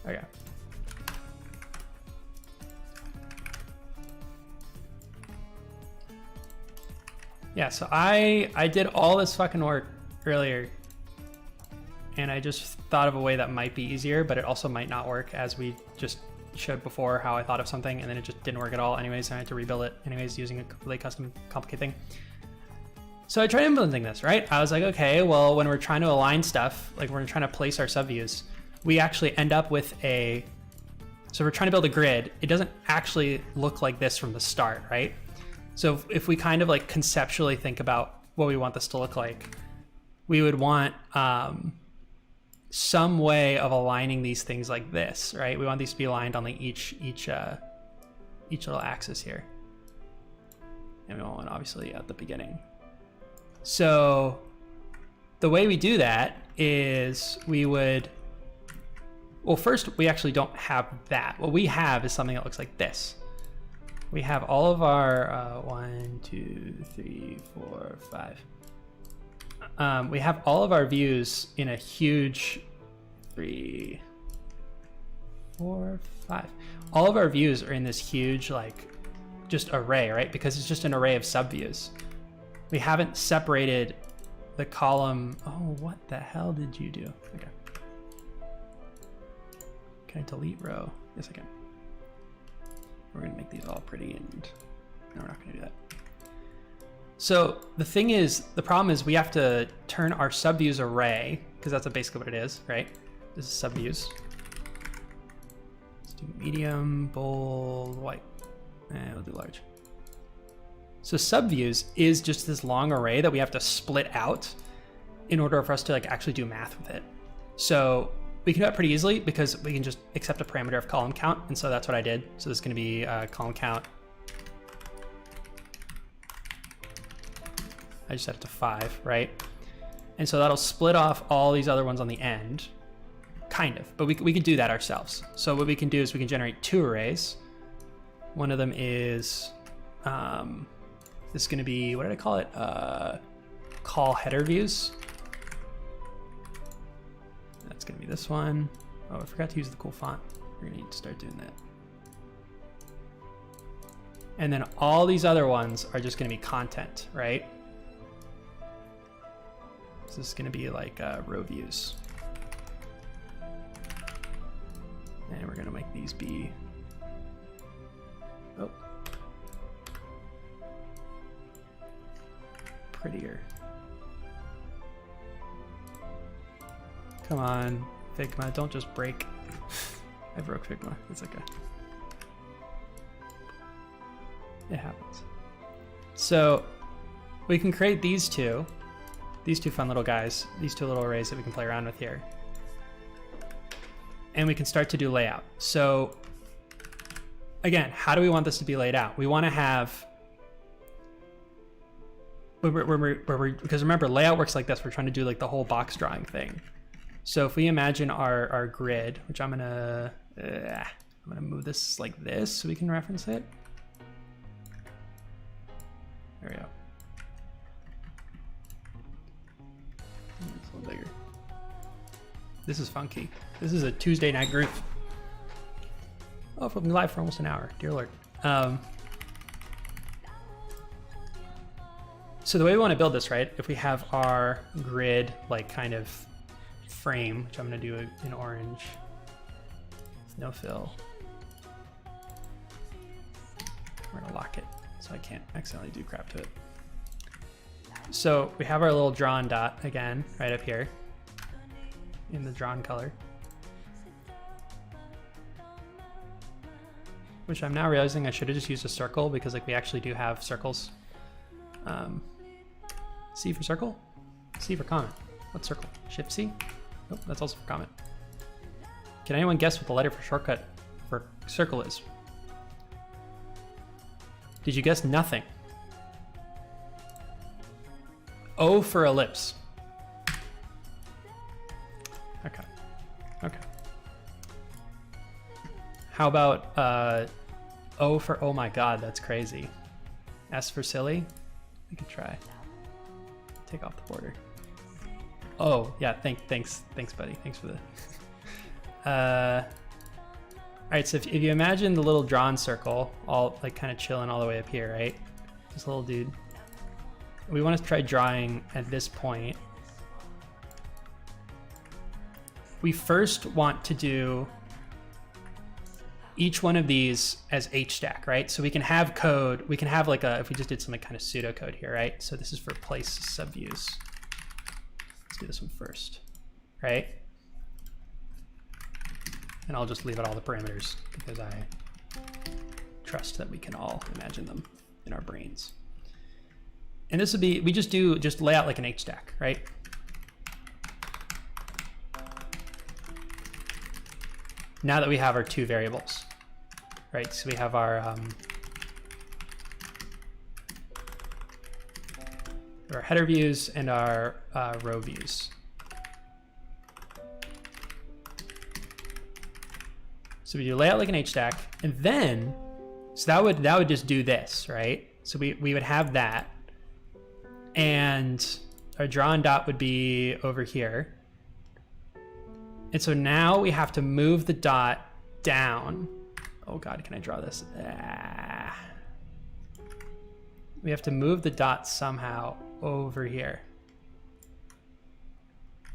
Okay. Yeah, so I did all this fucking work earlier, and I just thought of a way that might be easier, but it also might not work, as we just showed before how I thought of something and then it just didn't work at all anyways, and I had to rebuild it anyways using a really custom complicated thing. So I tried implementing this, right? I was like, okay, well, when we're trying to align stuff, like when we're trying to place our subviews, we actually end up with so we're trying to build a grid. It doesn't actually look like this from the start, right? So if we kind of like conceptually think about what we want this to look like, we would want some way of aligning these things like this, right? We want these to be aligned on like each little axis here. And we want one obviously at the beginning. So the way we do that is well, first we actually don't have that. What we have is something that looks like this. We have all of our 1, 2, 3, 4, 5. We have all of our views in a huge 3, 4, 5. All of our views are in this huge like just array, right? Because it's just an array of subviews. We haven't separated the column. Oh, what the hell did you do? Okay. Can I delete row? Yes, I can. We're gonna make these all pretty, and no, we're not gonna do that. So the problem is we have to turn our subviews array, because that's basically what it is, right? This is subviews. Let's do medium, bold, white, and we'll do large. So subviews is just this long array that we have to split out in order for us to like actually do math with it. So we can do that pretty easily because we can just accept a parameter of column count. And so that's what I did. So this is going to be column count. I just set it to 5, right? And so that'll split off all these other ones on the end, kind of. But we could do that ourselves. So what we can do is we can generate 2 arrays. One of them is, this is going to be, what did I call it? Call header views. That's going to be this one. Oh, I forgot to use the cool font. We're going to need to start doing that. And then all these other ones are just going to be content, right? So this is going to be like row views. And we're going to make these be, oh, prettier. Come on, Figma, don't just break. I broke Figma, it's okay. It happens. So we can create these two fun little guys, these 2 little arrays that we can play around with here. And we can start to do layout. So again, how do we want this to be laid out? We want to have, because remember, layout works like this. We're trying to do like the whole box drawing thing. So if we imagine our grid, which I'm gonna move this like this so we can reference it. There we go. It's a little bigger. This is funky. This is a Tuesday night group. Oh, we'll be live for almost an hour. Dear Lord. So the way we want to build this, right? If we have our grid like kind of frame, which I'm going to do in orange, no fill. We're going to lock it so I can't accidentally do crap to it. So we have our little drawn dot again, right up here in the drawn color, which I'm now realizing I should have just used a circle because like we actually do have circles. C for circle, C for comment. What's circle? Shift C? Nope, that's also for comment. Can anyone guess what the letter for shortcut for circle is? Did you guess nothing? O for ellipse. Okay. Okay. How about O for oh my god, that's crazy. S for silly. We could try. Take off the border. Oh yeah, thanks buddy. Thanks for the. All right, so if you imagine the little drawn circle, all like kind of chilling all the way up here, right? This little dude. We want to try drawing at this point. We first want to do each one of these as HStack, right? So we can have code, we can have like a, if we just did some kind of pseudocode here, right? So this is for place subviews. Let's do this one first, right? And I'll just leave out all the parameters because I trust that we can all imagine them in our brains. And this would be, we just lay out like an HStack, right? Now that we have our 2 variables, right? So we have our header views and our row views. So we do layout like an HStack, and then, so that would just do this, right? So we would have that, and our drawn dot would be over here. And so now we have to move the dot down. Oh God, can I draw this? We have to move the dot somehow over here.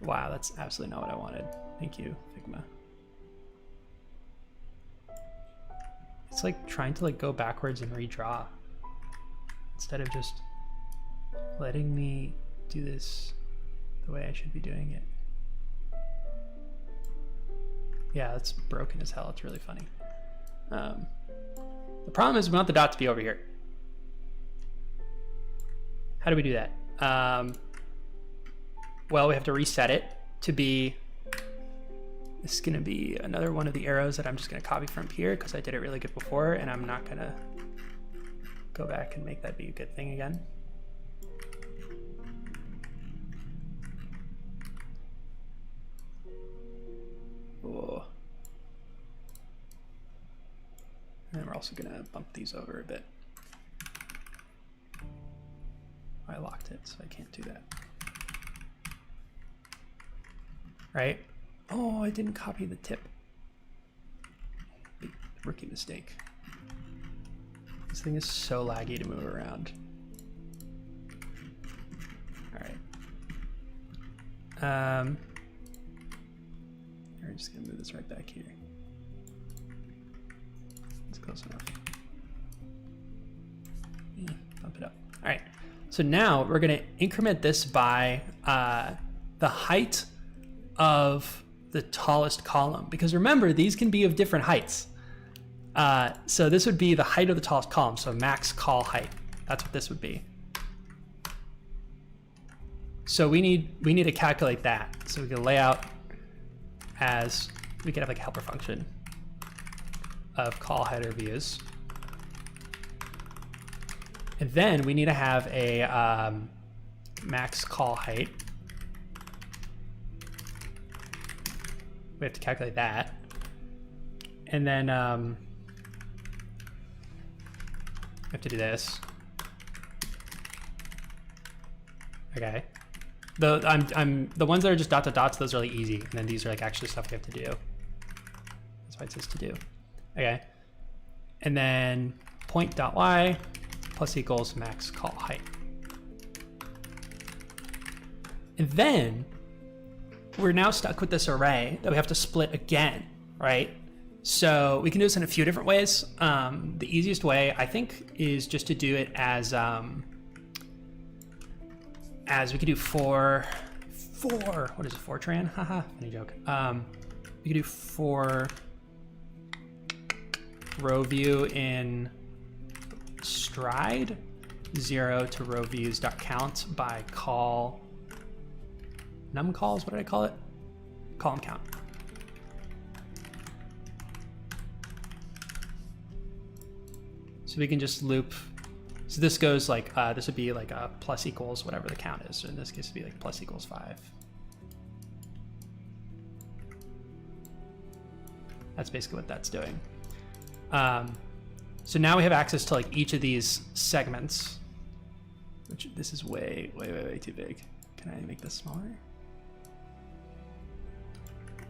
Wow, that's absolutely not what I wanted. Thank you, Figma. It's like trying to like go backwards and redraw instead of just letting me do this the way I should be doing it. Yeah, that's broken as hell. It's really funny. The problem is we want the dot to be over here. How do we do that? Well, we have to reset it to be This is gonna be another one of the arrows that I'm just gonna copy from here because I did it really good before, and I'm not gonna go back and make that be a good thing again. Whoa. And then we're also gonna bump these over a bit. I locked it, so I can't do that. Right? Oh, I didn't copy the tip. Big rookie mistake. This thing is so laggy to move around. All right. We're just gonna move this right back here. It's close enough. Yeah, bump it up. All right. So now we're gonna increment this by the height of the tallest column, because remember, these can be of different heights. So this would be the height of the tallest column, so max call height. That's what this would be. So we need to calculate that. So we can lay out as, we could have like a helper function of call header views. And then we need to have a max call height. We have to calculate that. And then we have to do this. Okay. The ones that are just dot to dots, those are really easy. And then these are like actually stuff we have to do. That's why it says to do. Okay. And then point.y plus equals max call height. And then we're now stuck with this array that we have to split again, right? So we can do this in a few different ways. The easiest way, I think, is just to do it as we could do for what is it, Fortran? Haha, funny joke. We could do for row view in stride 0 to row views dot count by call num calls. What did I call it? Column count. So we can just loop. So this goes like, this would be like a plus equals whatever the count is. So in this case, it'd be like plus equals 5. That's basically what that's doing. So now we have access to like each of these segments, which this is way, way, way, way too big. Can I make this smaller?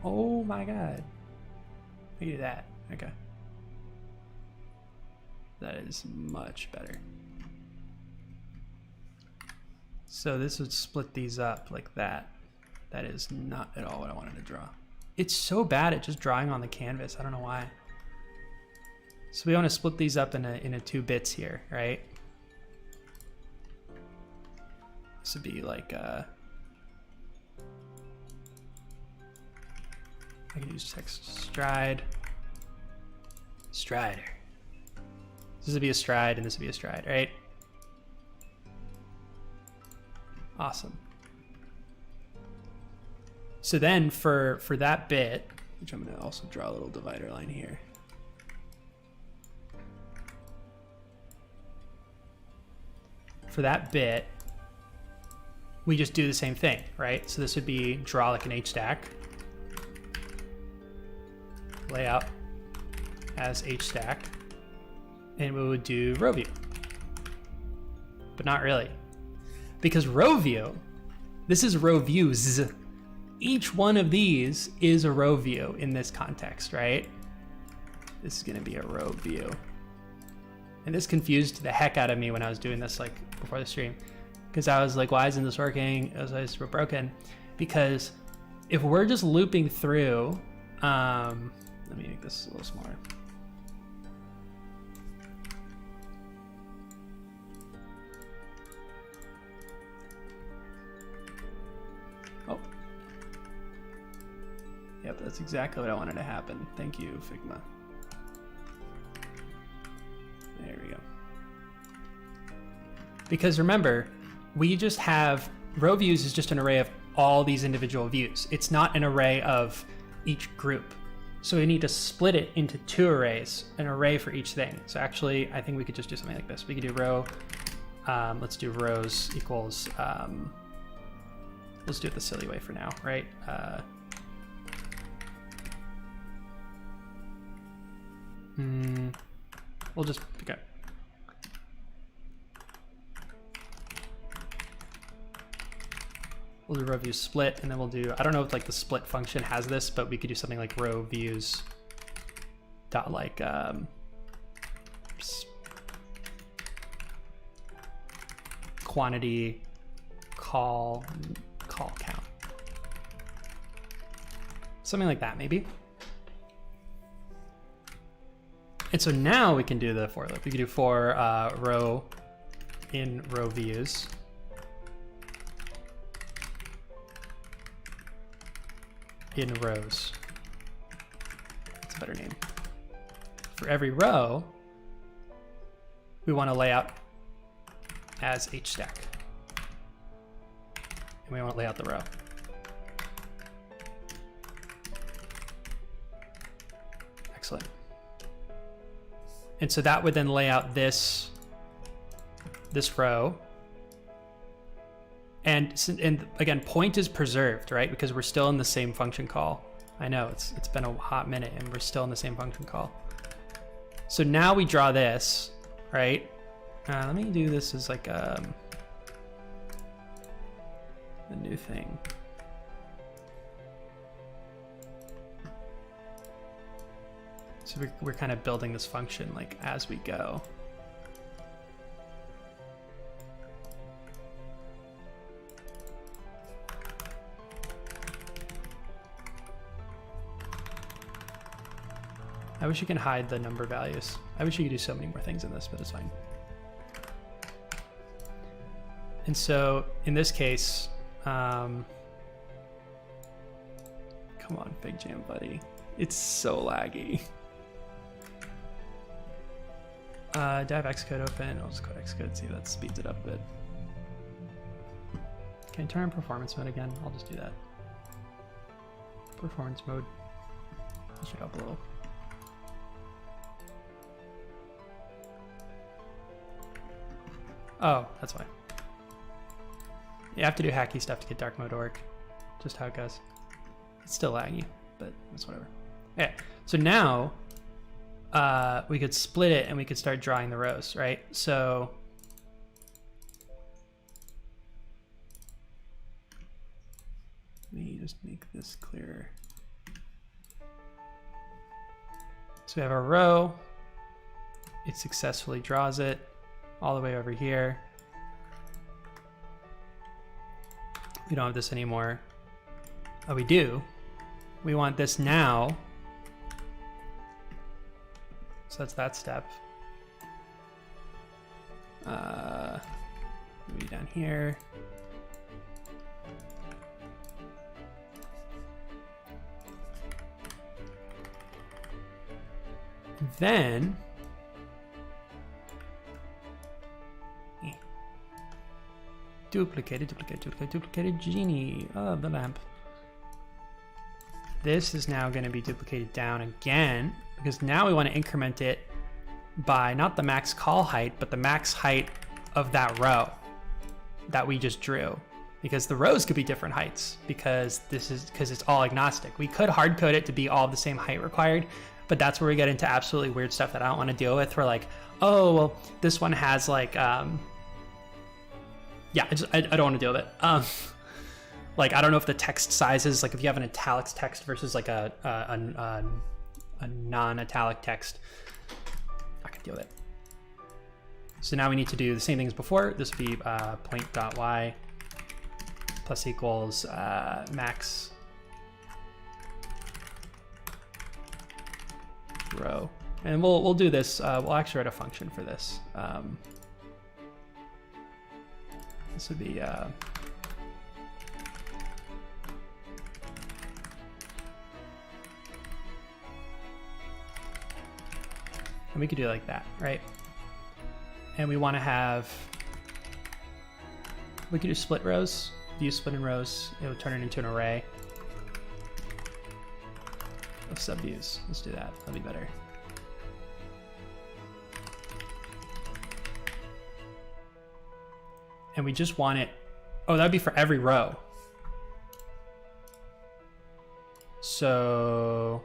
Oh my God. I can do that. Okay. That is much better. So this would split these up like that. That is not at all what I wanted to draw. It's so bad at just drawing on the canvas. I don't know why. So we want to split these up into 2 bits here, right? This would be like, I can use text stride, strider. This would be a stride and this would be a stride, right? Awesome. So then for that bit, which I'm gonna also draw a little divider line here. For that bit, we just do the same thing, right? So this would be draw like an H stack, layout as H stack, and we would do row view, but not really, because row view, this is row views. Each one of these is a row view in this context, right? This is gonna be a row view. And this confused the heck out of me when I was doing this like before the stream, because I was like, why isn't this working? It was super broken. Because if we're just looping through, let me make this a little smaller. Oh. Yep, that's exactly what I wanted to happen. Thank you, Figma. There we go. Because remember, we just have row views is just an array of all these individual views. It's not an array of each group. So we need to split it into 2 arrays, an array for each thing. So actually, I think we could just do something like this. We could do row, let's do rows equals, let's do it the silly way for now, right? We'll just, okay. We'll do row views split, and then we'll do, I don't know if like the split function has this, but we could do something like row views dot like quantity call count. Something like that maybe. And so now we can do the for loop. We can do for row in row views. In rows. That's a better name. For every row, we want to lay out as hstack. And we want to lay out the row. Excellent. And so that would then lay out this row. And again, point is preserved, right? Because we're still in the same function call. I know it's been a hot minute and we're still in the same function call. So now we draw this, right? Let me do this as like a new thing. So we're kind of building this function like as we go. I wish you can hide the number values. I wish you could do so many more things in this, but it's fine. And so in this case, come on, FIgJam, buddy. It's so laggy. Do I have Xcode open? I'll just go to Xcode, see if that speeds it up a bit. Can I turn on performance mode again? I'll just do that. Performance mode. Push it up a little. Oh, that's why. You have to do hacky stuff to get dark mode to work. Just how it goes. It's still laggy, but that's whatever. Okay, so now we could split it and we could start drawing the rows, right? So let me just make this clearer. So we have our row. It successfully draws it all the way over here. We don't have this anymore. Oh, we do. We want this now. So that's that step. Maybe down here. Then duplicated genie. Oh, the lamp. This is now going to be duplicated down again because now we want to increment it by not the max call height, but the max height of that row that we just drew. Because the rows could be different heights because it's all agnostic. We could hard code it to be all the same height required, but that's where we get into absolutely weird stuff that I don't want to deal with. We're like, oh, well, this one has like, yeah, I don't want to deal with it. Like, I don't know if the text sizes, like if you have an italics text versus like a non-italic text, I can deal with it. So now we need to do the same thing as before. This would be point.y plus equals max row. And we'll do this, we'll actually write a function for this. This would be and we could do it like that, right? And we want to have, we could do split rows, view split in rows. It would turn it into an array. with subviews. Let's do that. That'll be better. And we just want it. Oh, that'd be for every row. So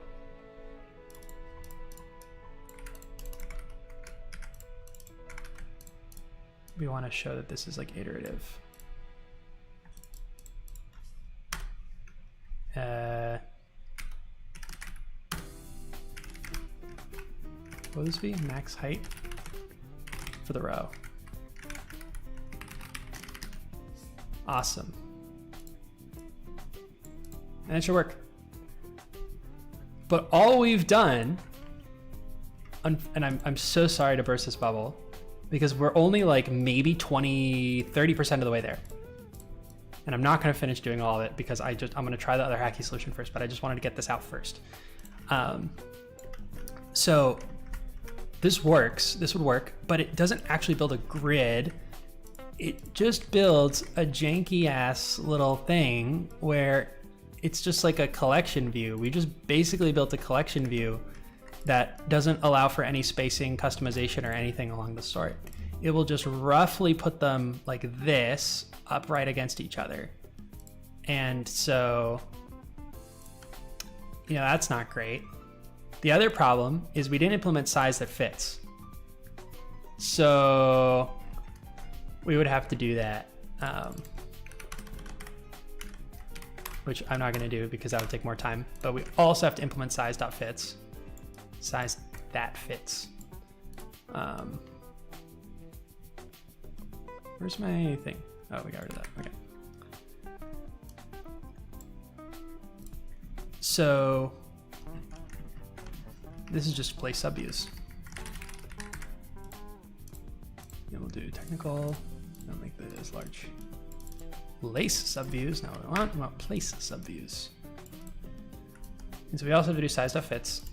we want to show that this is like iterative. What would this be? Max height for the row. Awesome. And it should work. But all we've done, and I'm so sorry to burst this bubble, because we're only like maybe 20-30% of the way there. And I'm not going to finish doing all of it because I'm going to try the other hacky solution first, but I just wanted to get this out first. So this works, this would work, but it doesn't actually build a grid. It just builds a janky ass little thing where it's just like a collection view. We just basically built a collection view that doesn't allow for any spacing, customization, or anything along the sort. It will just roughly put them like this up right against each other. And so, you know, that's not great. The other problem is we didn't implement size that fits. So we would have to do that, which I'm not gonna do because that would take more time, but we also have to implement size.fits. Size that fits. Where's my thing? Oh, we got rid of that, okay. So this is just place subviews. And we'll do technical, I'll make this large. Place subviews, now we want place subviews. And so we also have to do size.fits,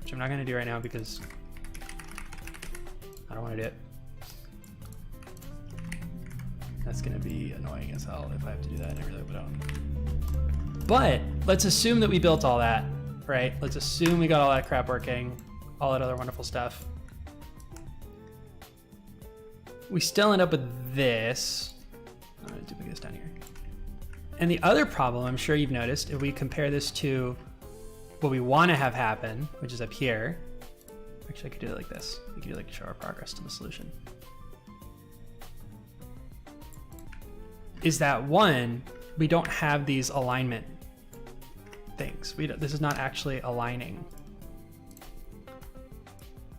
which I'm not gonna do right now because I don't wanna do it. That's gonna be annoying as hell if I have to do that, and I really hope I don't. But let's assume that we built all that, right? Let's assume we got all that crap working, all that other wonderful stuff. We still end up with this. I'm gonna duplicate this down here. And the other problem, I'm sure you've noticed, if we compare this to what we wanna have happen, which is up here. Actually, I could do it like this. We could do like show our progress to the solution. Is that one, we don't have these alignment things. This is not actually aligning.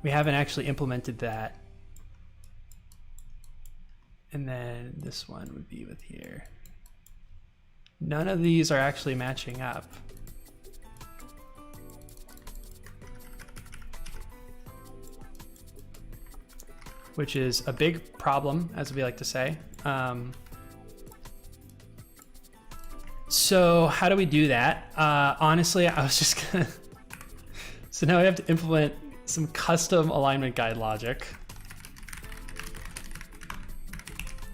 We haven't actually implemented that. And then this one would be with here. None of these are actually matching up. Which is a big problem, as we like to say. So how do we do that? Honestly, I was just gonna, so now we have to implement some custom alignment guide logic,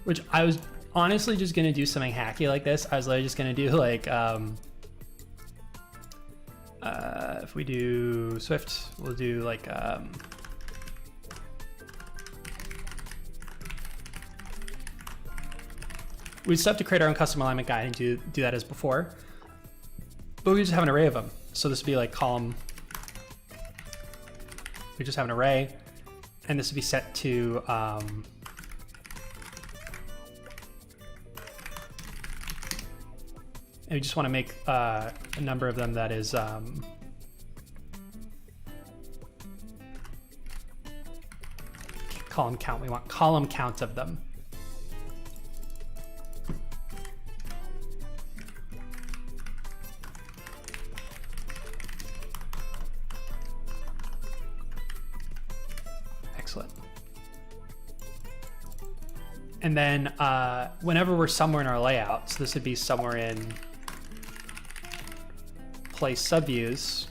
which I was honestly just gonna do something hacky like this. I was literally just gonna do like, if we do Swift, we'll do like, we still have to create our own custom alignment guide and do that as before, but we just have an array of them. So this would be like column, we just have an array, and this would be set to, and we just want to make a number of them that is column count. We want column count of them. Excellent. And then whenever we're somewhere in our layout, so this would be somewhere in place subviews,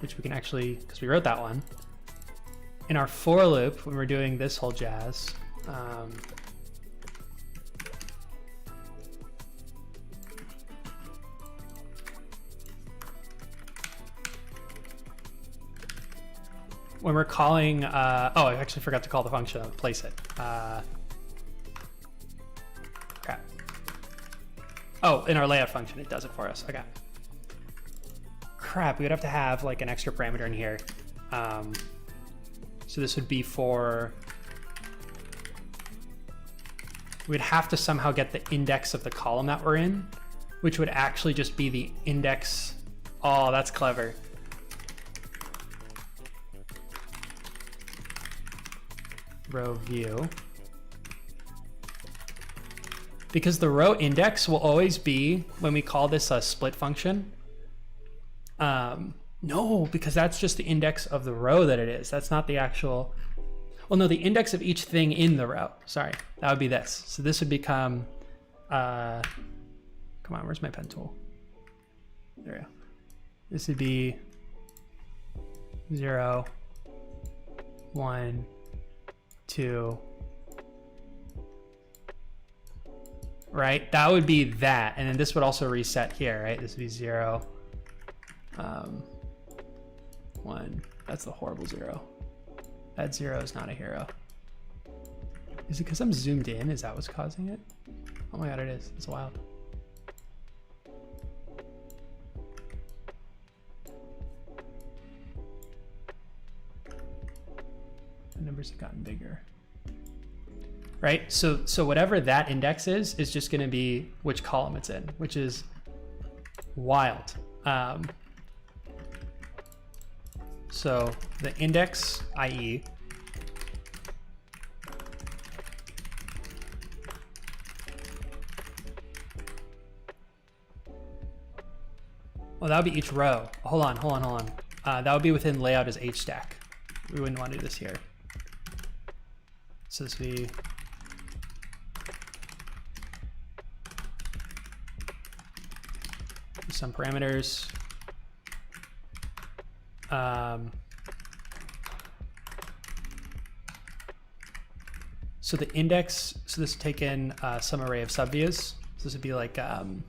which we can actually, because we wrote that one, in our for loop, when we're doing this whole jazz, when we're calling, oh, I actually forgot to call the function place it. Crap. Oh, in our layout function, it does it for us. Okay. Crap, we would have to have like an extra parameter in here. So this would be for, we'd have to somehow get the index of the column that we're in, which would actually just be the index. Oh, that's clever. Row view. Because the row index will always be, when we call this a split function, no, because that's just the index of the row that it is. That's not the actual, well, no, the index of each thing in the row. Sorry, that would be this. So this would become, come on, where's my pen tool? There we go. This would be 0, 1, 2, right? That would be that. And then this would also reset here, right? This would be 0, 1. That's the horrible 0. That 0 is not a hero. Is it because I'm zoomed in? Is that what's causing it? Oh my god, it is. It's wild. The numbers have gotten bigger. Right? So whatever that index is just going to be which column it's in, which is wild. So the index, i.e., well, that would be each row. Hold on. That would be within layout as hstack. We wouldn't want to do this here. So this would be some parameters. So the index, so this would take in some array of subviews. So this would be like, and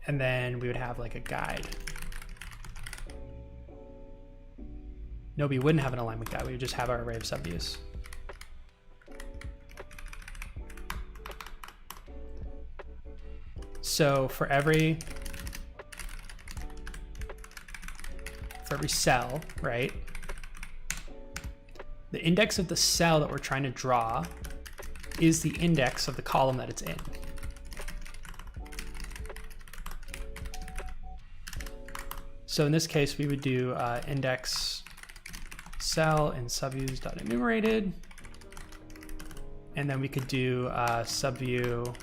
then we would have like a guide. No, we wouldn't have an alignment guide. We would just have our array of subviews. So for every cell, right? The index of the cell that we're trying to draw is the index of the column that it's in. So in this case, we would do index cell in subviews.enumerated, and then we could do subview.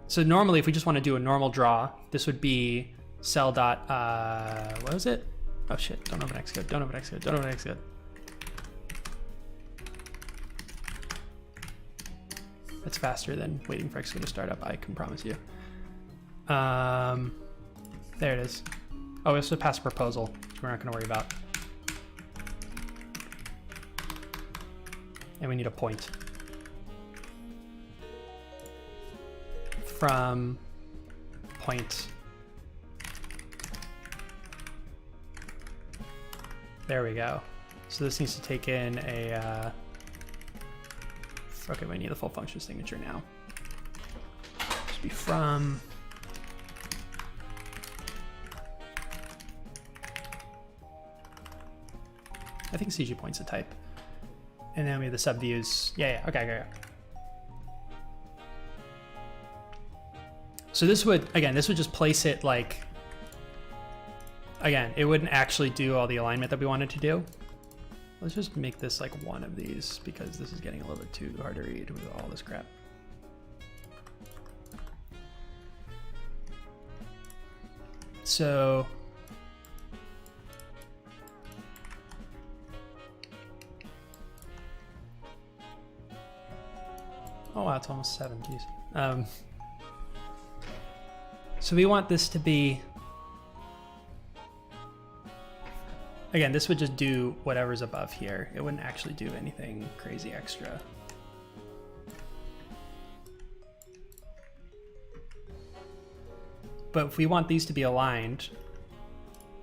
So normally, if we just want to do a normal draw, this would be cell dot, what was it? Oh shit, don't open Xcode, don't open Xcode, don't open Xcode. That's faster than waiting for Xcode to start up, I can promise you. There it is. Oh, we also pass proposal, which we're not gonna worry about. And we need a point. From point. There we go. So this needs to take in a, okay, we need the full function signature now. Just be from. I think CG point's a type. And then we have the subviews. Yeah, okay. So this would, again, this would just place it like, again, it wouldn't actually do all the alignment that we wanted to do. Let's just make this like one of these because this is getting a little bit too hard to read with all this crap. So, oh wow, it's almost 7, geez. So we want this to be, again, this would just do whatever's above here. It wouldn't actually do anything crazy extra. But if we want these to be aligned,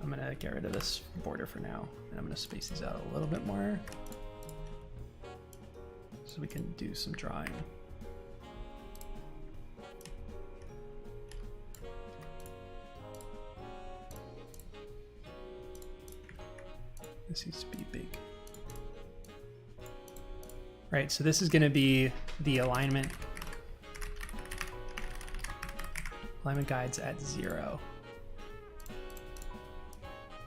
I'm gonna get rid of this border for now, and I'm gonna space these out a little bit more so we can do some drawing. This needs to be big. Right, so this is gonna be the alignment guides at 0.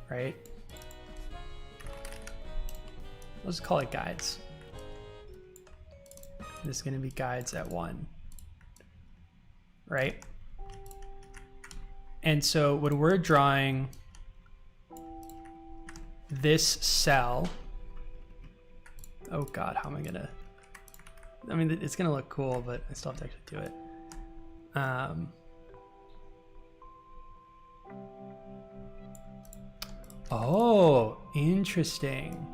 Right? Let's call it guides. This is going to be guides at 1. Right? And so when we're drawing this cell, oh God, how am I gonna, I mean, it's gonna look cool, but I still have to actually do it. Oh, interesting.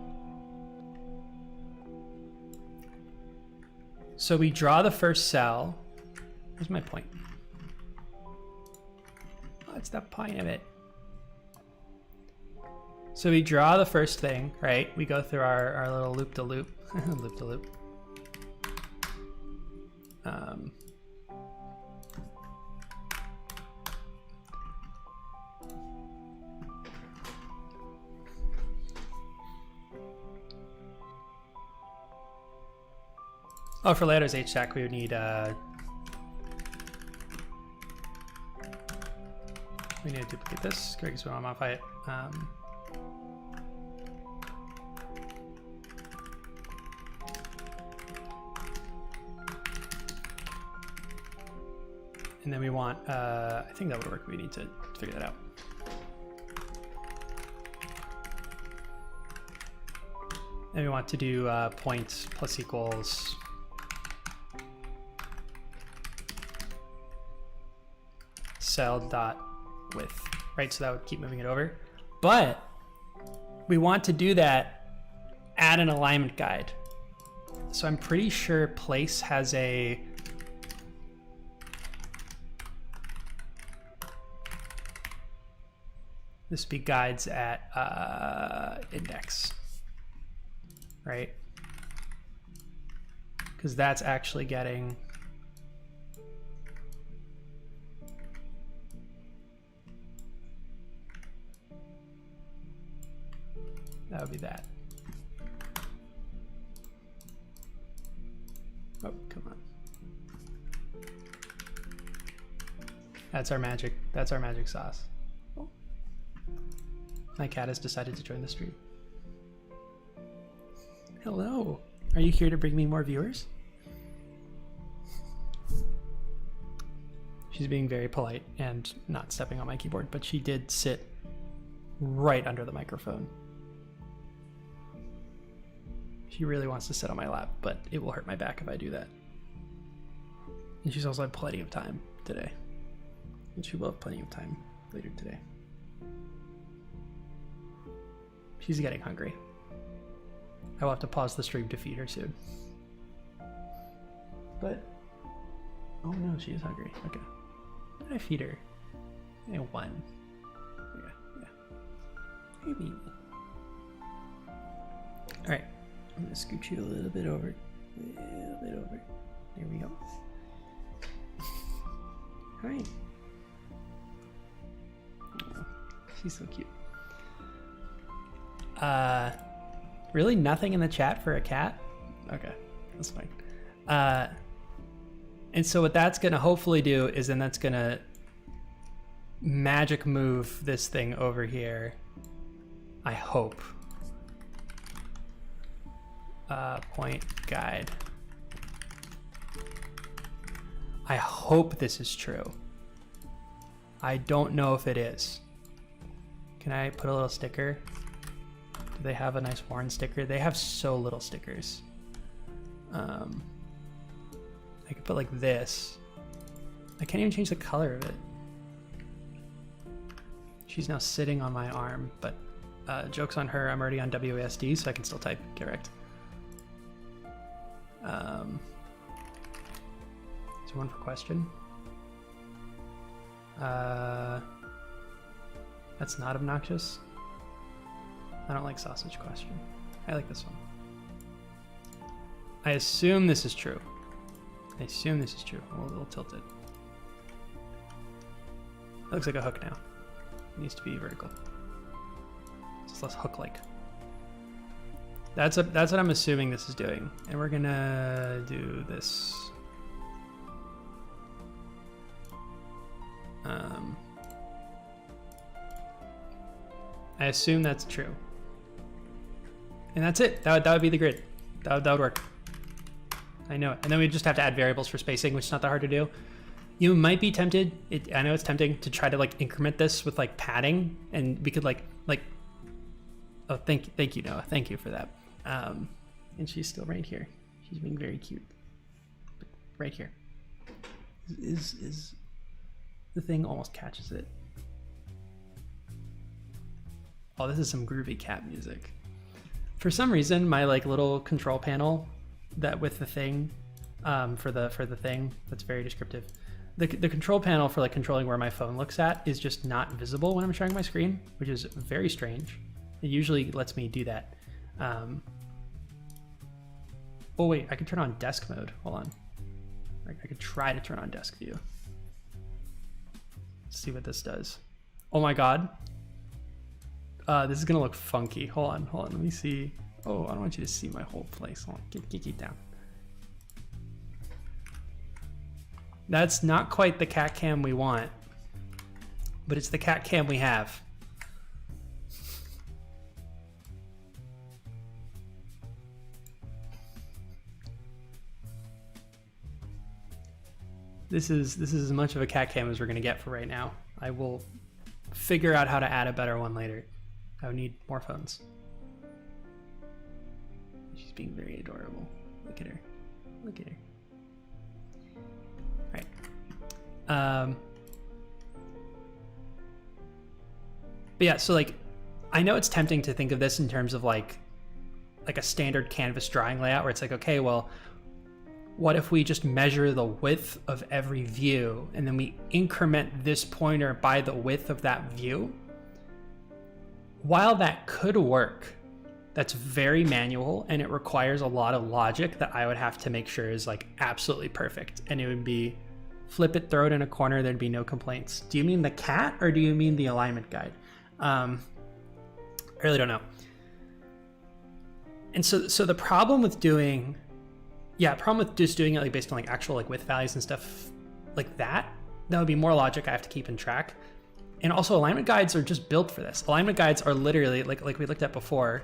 So we draw the first cell. Where's my point? Oh, it's that point of it. So we draw the first thing, right? We go through our little loop-to-loop, loop-to-loop. Oh, for letters HStack, we would need to duplicate this because we want to modify it. And then we want, I think that would work. We need to figure that out. And we want to do point plus equals cell dot width, right? So that would keep moving it over. But we want to do that at an alignment guide. So I'm pretty sure place has a this would be guides at index, right? Because that's actually getting that would be that. Oh, come on. That's our magic sauce. Oh. My cat has decided to join the stream. Hello. Are you here to bring me more viewers? She's being very polite and not stepping on my keyboard, but she did sit right under the microphone. She really wants to sit on my lap, but it will hurt my back if I do that. And she's also had plenty of time today. And she will have plenty of time later today. She's getting hungry. I will have to pause the stream to feed her soon. But, oh no, she is hungry. Okay. What did I feed her? Yeah, 1. Yeah. Maybe. All right. I'm gonna scoot you a little bit over. There we go. All right. Oh, she's so cute. Really nothing in the chat for a cat? Okay, that's fine. And so what that's gonna hopefully do is then that's gonna magic move this thing over here. I hope. Point guide. I hope this is true. I don't know if it is. Can I put a little sticker? Do they have a nice Warren sticker? They have so little stickers. I could put like this. I can't even change the color of it. She's now sitting on my arm, but joke's on her. I'm already on WASD, so I can still type correct. Is there one for question? That's not obnoxious. I don't like sausage question. I like this one. I assume this is true. I assume this is true. We'll tilt it. It looks like a hook now. It needs to be vertical. It's less hook-like. That's what I'm assuming this is doing. And we're gonna do this. I assume that's true. And that's it. That would be the grid. That would work. I know it. And then we just have to add variables for spacing, which is not that hard to do. You might be tempted, I know it's tempting to try to like increment this with like padding, and we could like, oh, thank you, Noah. Thank you for that. And she's still right here. She's being very cute. Right here. Is the thing almost catches it. Oh, this is some groovy cat music. For some reason, my like little control panel that with the thing, for the thing, that's very descriptive. The control panel for like controlling where my phone looks at is just not visible when I'm showing my screen, which is very strange. It usually lets me do that. Oh wait, I can turn on desk mode. Hold on. I could try to turn on desk view. Let's see what this does. Oh my God. This is gonna look funky. Hold on, let me see. Oh, I don't want you to see my whole place. Hold on, get down. That's not quite the cat cam we want, but it's the cat cam we have. This is as much of a cat cam as we're gonna get for right now. I will figure out how to add a better one later. I would need more phones. She's being very adorable. Look at her. Look at her. All right. But yeah, so like, I know it's tempting to think of this in terms of like a standard canvas drawing layout where it's like, okay, well, what if we just measure the width of every view and then we increment this pointer by the width of that view? While that could work, that's very manual and it requires a lot of logic that I would have to make sure is like absolutely perfect. And it would be flip it, throw it in a corner, there'd be no complaints. Do you mean the cat or do you mean the alignment guide? I really don't know. And so the problem with doing, problem with just doing it like based on like actual like width values and stuff like that would be more logic I have to keep in track. And also alignment guides are just built for this. Alignment guides are literally like we looked at before,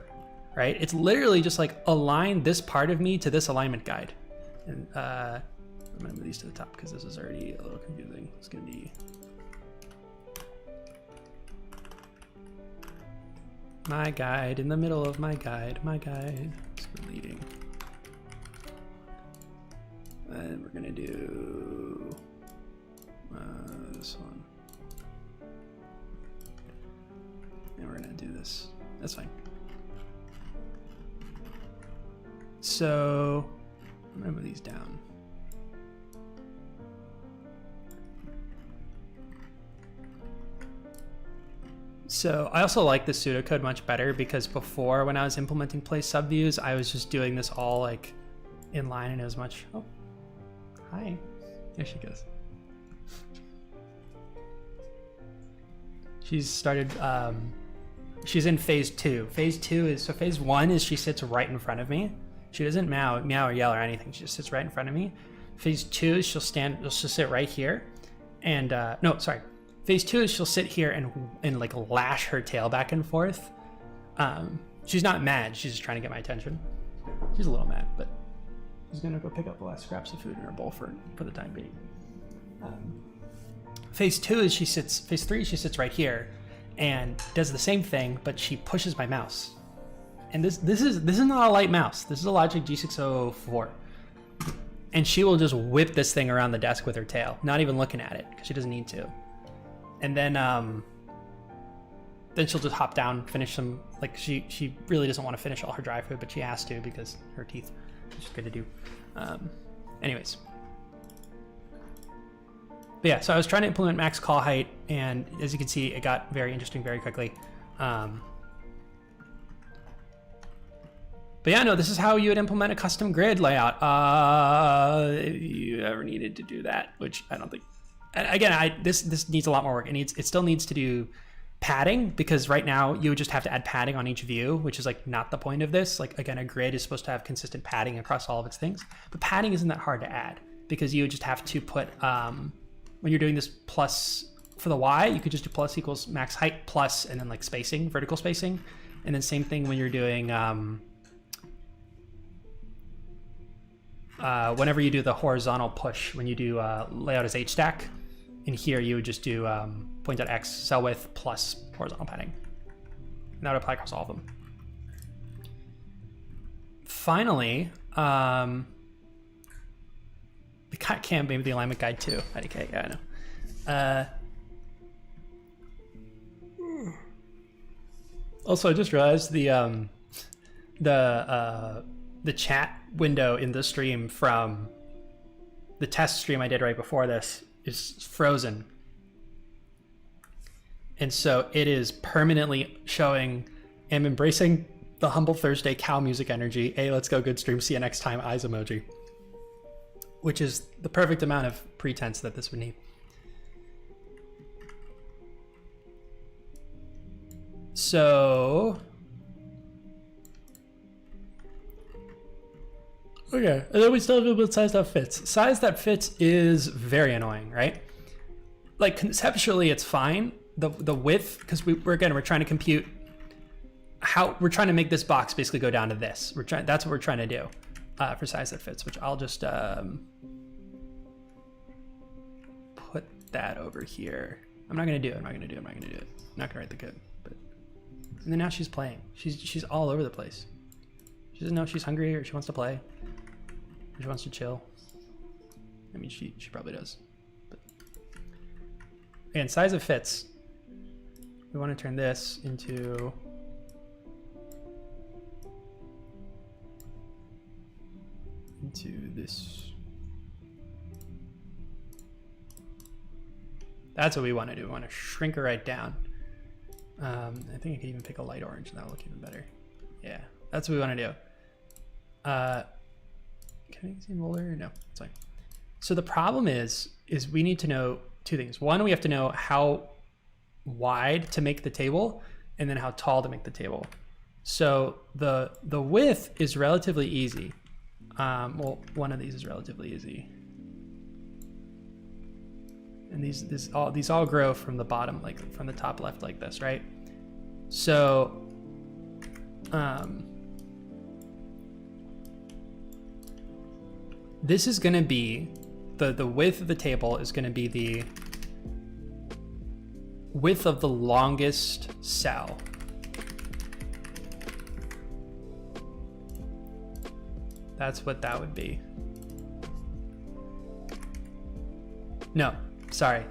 right? It's literally just like align this part of me to this alignment guide. And I'm gonna move these to the top because this is already a little confusing. It's gonna be my guide in the middle of my guide, it's leading. And we're gonna do this one. And we're gonna do this. That's fine. So I'm gonna move these down. So I also like the pseudocode much better because before when I was implementing place subviews, I was just doing this all like in line and it was much, oh, hi, there she goes. She's started, she's in phase 2. Phase 2 is, so phase 1 is she sits right in front of me. She doesn't meow or yell or anything. She just sits right in front of me. Phase 2 is she'll sit right here. And, no, sorry. Phase 2 is she'll sit here and like lash her tail back and forth. She's not mad. She's just trying to get my attention. She's a little mad, but she's gonna go pick up the last scraps of food in her bowl for the time being. Phase 2 is phase 3 she sits right here and does the same thing, but she pushes my mouse. And this is not a light mouse. This is a Logic G604. And she will just whip this thing around the desk with her tail, not even looking at it because she doesn't need to. And then she'll just hop down, finish some, like she really doesn't want to finish all her dry food, but she has to because her teeth, which is good to do. Anyways. But yeah, so I was trying to implement max call height And as you can see, it got very interesting very quickly. But yeah, no, this is how you would implement a custom grid layout. If you ever needed to do that, which I don't think. Again, this needs a lot more work. It still needs to do padding, because right now you would just have to add padding on each view, which is like not the point of this. Like again, a grid is supposed to have consistent padding across all of its things, but padding isn't that hard to add, because you would just have to put when you're doing this plus for the Y, you could just do plus equals max height plus and then like spacing, vertical spacing, and then same thing when you're doing whenever you do the horizontal push, when you do layout as H stack. In here, you would just do point.x cell width plus horizontal padding. And that would apply across all of them. Finally, the cam, maybe the alignment guide too. IDK, yeah, I know. Also, I just realized the chat window in the stream from the test stream I did right before this is frozen. And so it is permanently showing, am embracing the humble Thursday cow music energy. A, let's go good stream, see you next time, eyes emoji. Which is the perfect amount of pretense that this would need. So, okay, and then we still have with size that fits. Size that fits is very annoying, right? Like conceptually, it's fine. The width, because we're trying to compute how we're trying to make this box basically go down to this. That's what we're trying to do for size that fits, which I'll just put that over here. I'm not gonna do it. I'm not gonna write the code. But and then now she's playing. She's all over the place. She doesn't know if she's hungry or she wants to play. She wants to chill. I mean, she probably does. But again, size of fits. We want to turn this into this. That's what we want to do. We want to shrink her right down. I think I could even pick a light orange and that'll look even better. Yeah, that's what we want to do. Can I see roller? No, it's fine. So the problem is we need to know two things. One, we have to know how wide to make the table, and then how tall to make the table. So the width is relatively easy. Well, one of these is relatively easy. And these all grow from the bottom, like from the top left like this, right? So this is going to be the width of the table is going to be the width of the longest cell. That's what that would be. No, sorry.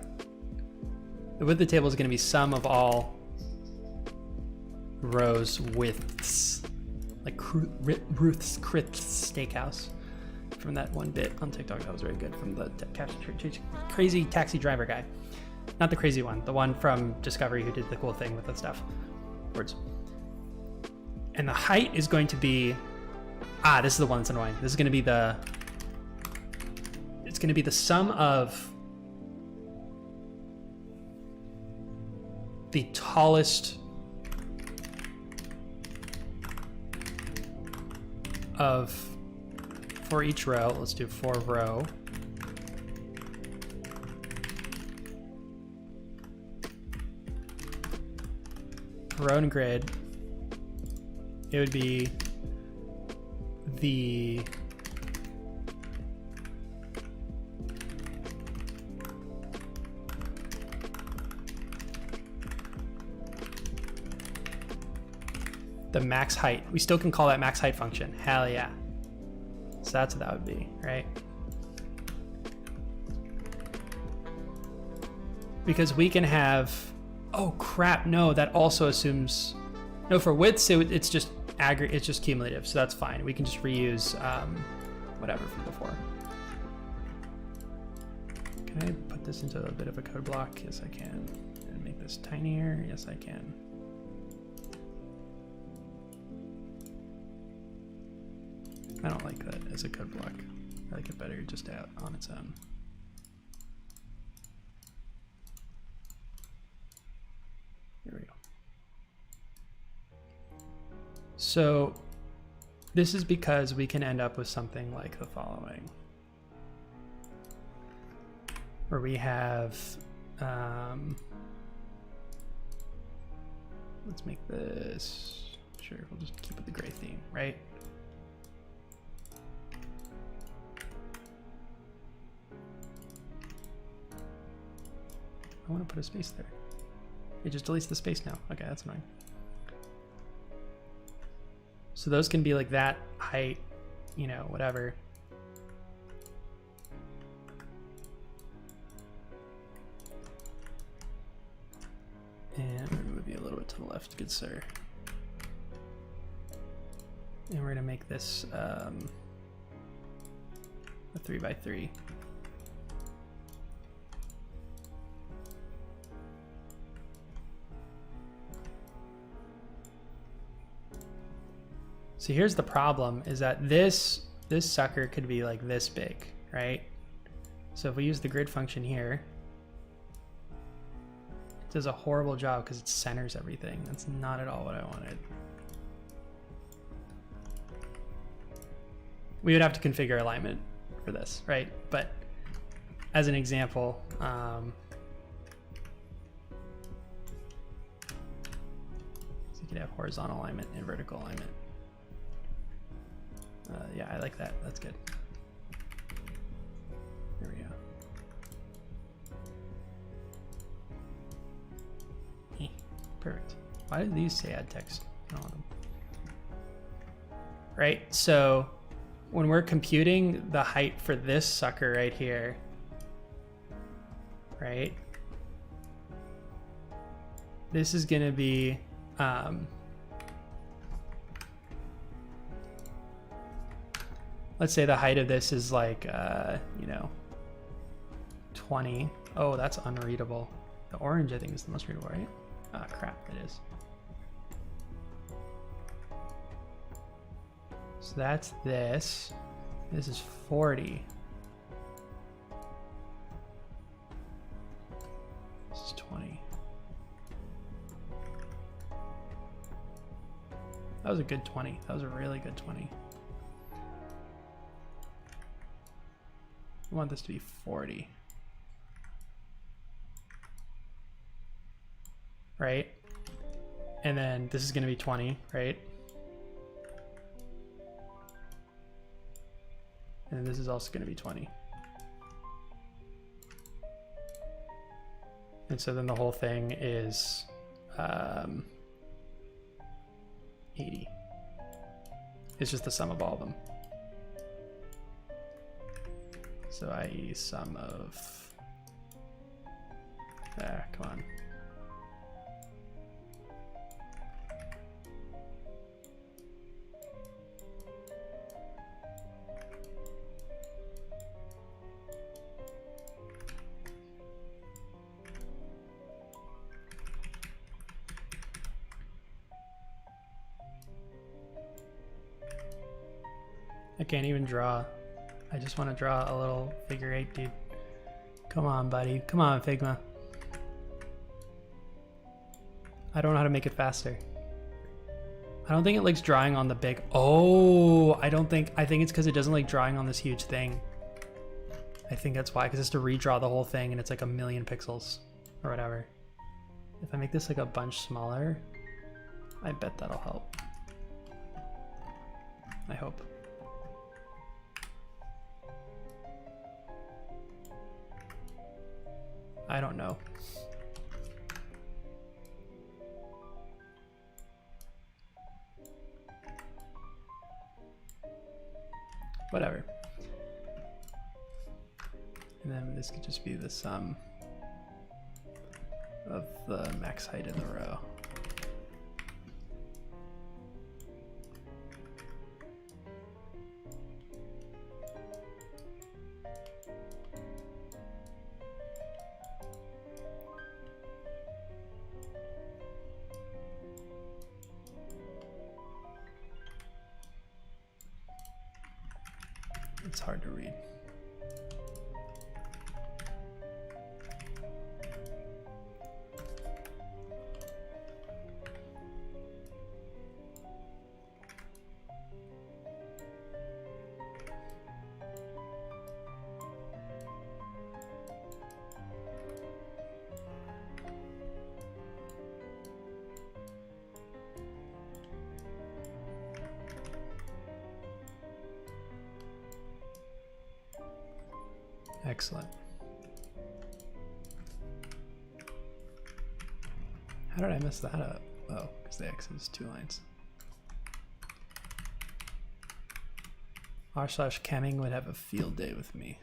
The width of the table is going to be sum of all rows widths, like Ruth's Steakhouse. From that one bit on TikTok, that was very good. From the crazy taxi driver guy, not the crazy one, the one from Discovery who did the cool thing with the stuff. Words. And the height is going to be, this is the one that's annoying. This is going to be it's going to be the sum of the tallest of. For each row, let's do for row. Row and grid, it would be the max height. We still can call that max height function. Hell yeah. So that's what that would be, right? Because we can have, oh crap, no, that also assumes, no, for widths, it's just aggregate, it's just cumulative, so that's fine. We can just reuse whatever from before. Can I put this into a bit of a code block? Yes, I can. And make this tinier? Yes, I can. I don't like that as a code block. I like it better just out on its own. Here we go. So this is because we can end up with something like the following, where we have, let's make this, sure, we'll just keep it the gray theme, right? I want to put a space there. It just deletes the space now. Okay, that's annoying. So those can be like that height, you know, whatever. And we're gonna move you a little bit to the left, good sir. And we're gonna make this a 3x3. So here's the problem, is that this sucker could be like this big, right? So if we use the grid function here, it does a horrible job because it centers everything. That's not at all what I wanted. We would have to configure alignment for this, right? But as an example, so you could have horizontal alignment and vertical alignment. Yeah, I like that. That's good. There we go. Perfect. Why do these say add text? I don't want them. Right, so when we're computing the height for this sucker right here, right? This is gonna be, let's say the height of this is like, you know, 20. Oh, that's unreadable. The orange, I think, is the most readable, right? Ah, crap, it is. So that's this. This is 40. This is 20. That was a good 20. That was a really good 20. I want this to be 40. Right? And then this is going to be 20, right? And this is also going to be 20. And so then the whole thing is 80. It's just the sum of all of them. So i.e. sum of, come on. I can't even draw. I just want to draw a little figure 8, dude. Come on, buddy. Come on, Figma. I don't know how to make it faster. I don't think it likes drawing on the big... Oh, I think it's because it doesn't like drawing on this huge thing. I think that's why, because it has to redraw the whole thing and it's like 1,000,000 pixels or whatever. If I make this like a bunch smaller, I bet that'll help. I hope. I don't know. Whatever. And then this could just be the sum of the max height in the row. hard to read. Excellent. How did I mess that up? Oh, because the X is 2 lines. r/Camming would have a field day with me.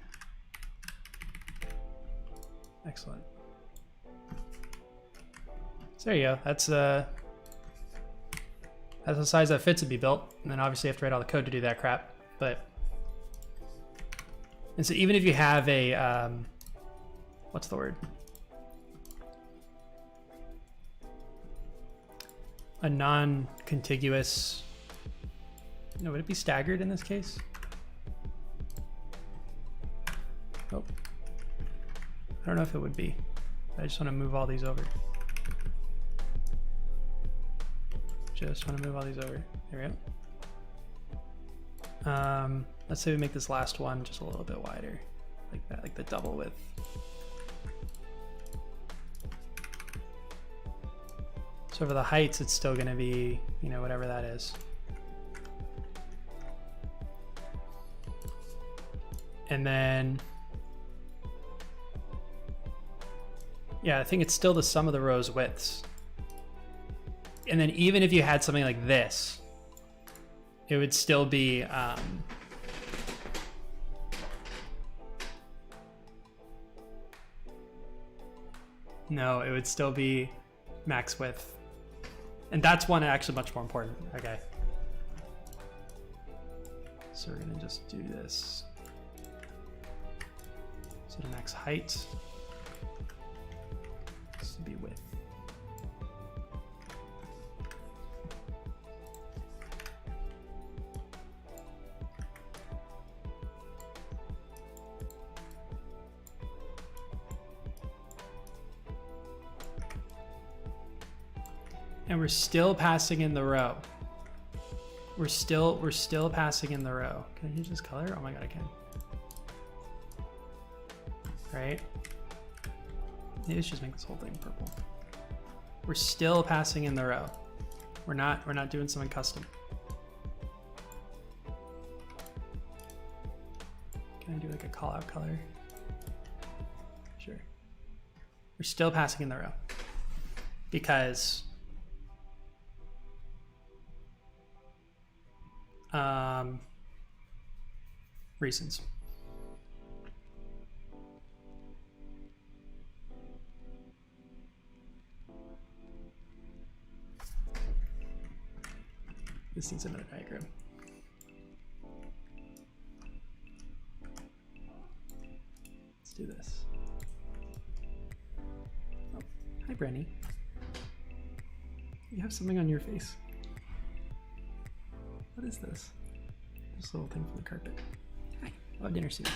Excellent. So there you go. That's the size that fits to be built. And then obviously you have to write all the code to do that crap. And so even if you have a, what's the word? A non-contiguous, no, would it be staggered in this case? Oh, I don't know if it would be. I just want to move all these over. Just want to move all these over. There we go. Let's say we make this last one just a little bit wider, like that, like the double width. So for the heights, it's still going to be, you know, whatever that is. And then, yeah, I think it's still the sum of the rows widths. And then even if you had something like this, it would still be, no, it would still be max width. And that's one actually much more important. Okay. So we're gonna just do this. So the max height, this would be width. And we're still passing in the row. We're still passing in the row. Can I use this color? Oh my god, I can. Right? Maybe let's just make this whole thing purple. We're still passing in the row. We're not doing something custom. Can I do like a call out color? Sure. We're still passing in the row because reasons. This needs another diagram. Let's do this. Oh, hi, Brenny. You have something on your face. What is this? This little thing from the carpet. Hi. Oh, dinner soon.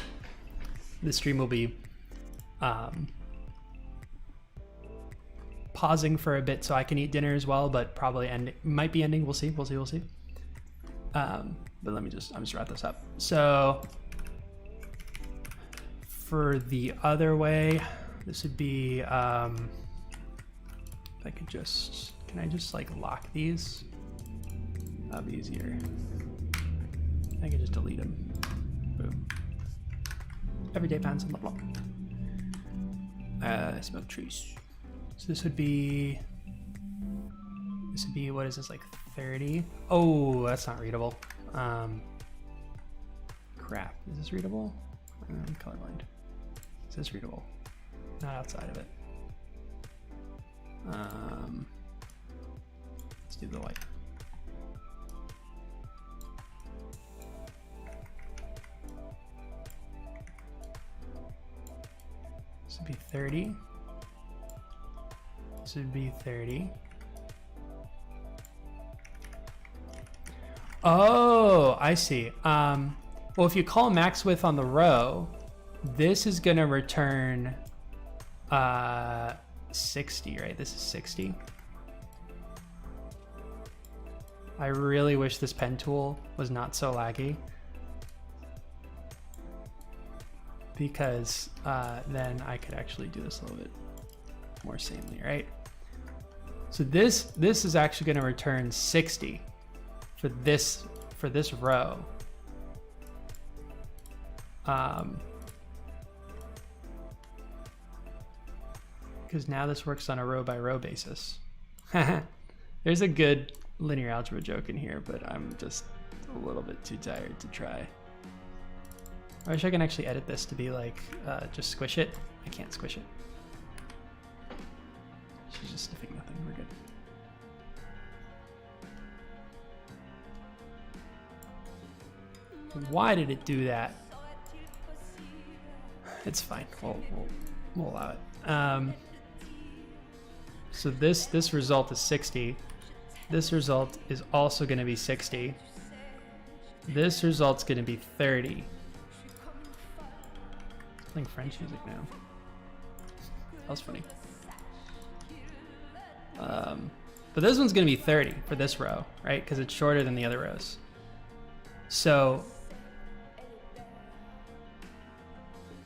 This stream will be pausing for a bit so I can eat dinner as well, but probably might be ending. We'll see. But let me just wrap this up. So for the other way, this would be, if I could just, can I just like lock these? That'd be easier. I can just delete them. Boom. Everyday pants on the block. I smoke trees. So this would be, what is this, like 30? Oh, that's not readable. Crap, is this readable? I'm colorblind. Is this readable? Not outside of it. Let's do the white. This would be 30. This would be 30. Oh, I see. Well, Well, if you call max width on the row, this is gonna return 60, right? This is 60. I really wish this pen tool was not so laggy, because then I could actually do this a little bit more sanely, right? So this is actually going to return 60 for this row. Because now this works on a row by row basis. There's a good linear algebra joke in here, but I'm just a little bit too tired to try. I wish I can actually edit this to be like, just squish it. I can't squish it. She's just sniffing nothing, we're good. Why did it do that? It's fine, we'll allow it. So this result is 60. This result is also gonna be 60. This result's gonna be 30. I'm playing French music now. That was funny. But this one's gonna be 30 for this row, right? Because it's shorter than the other rows. So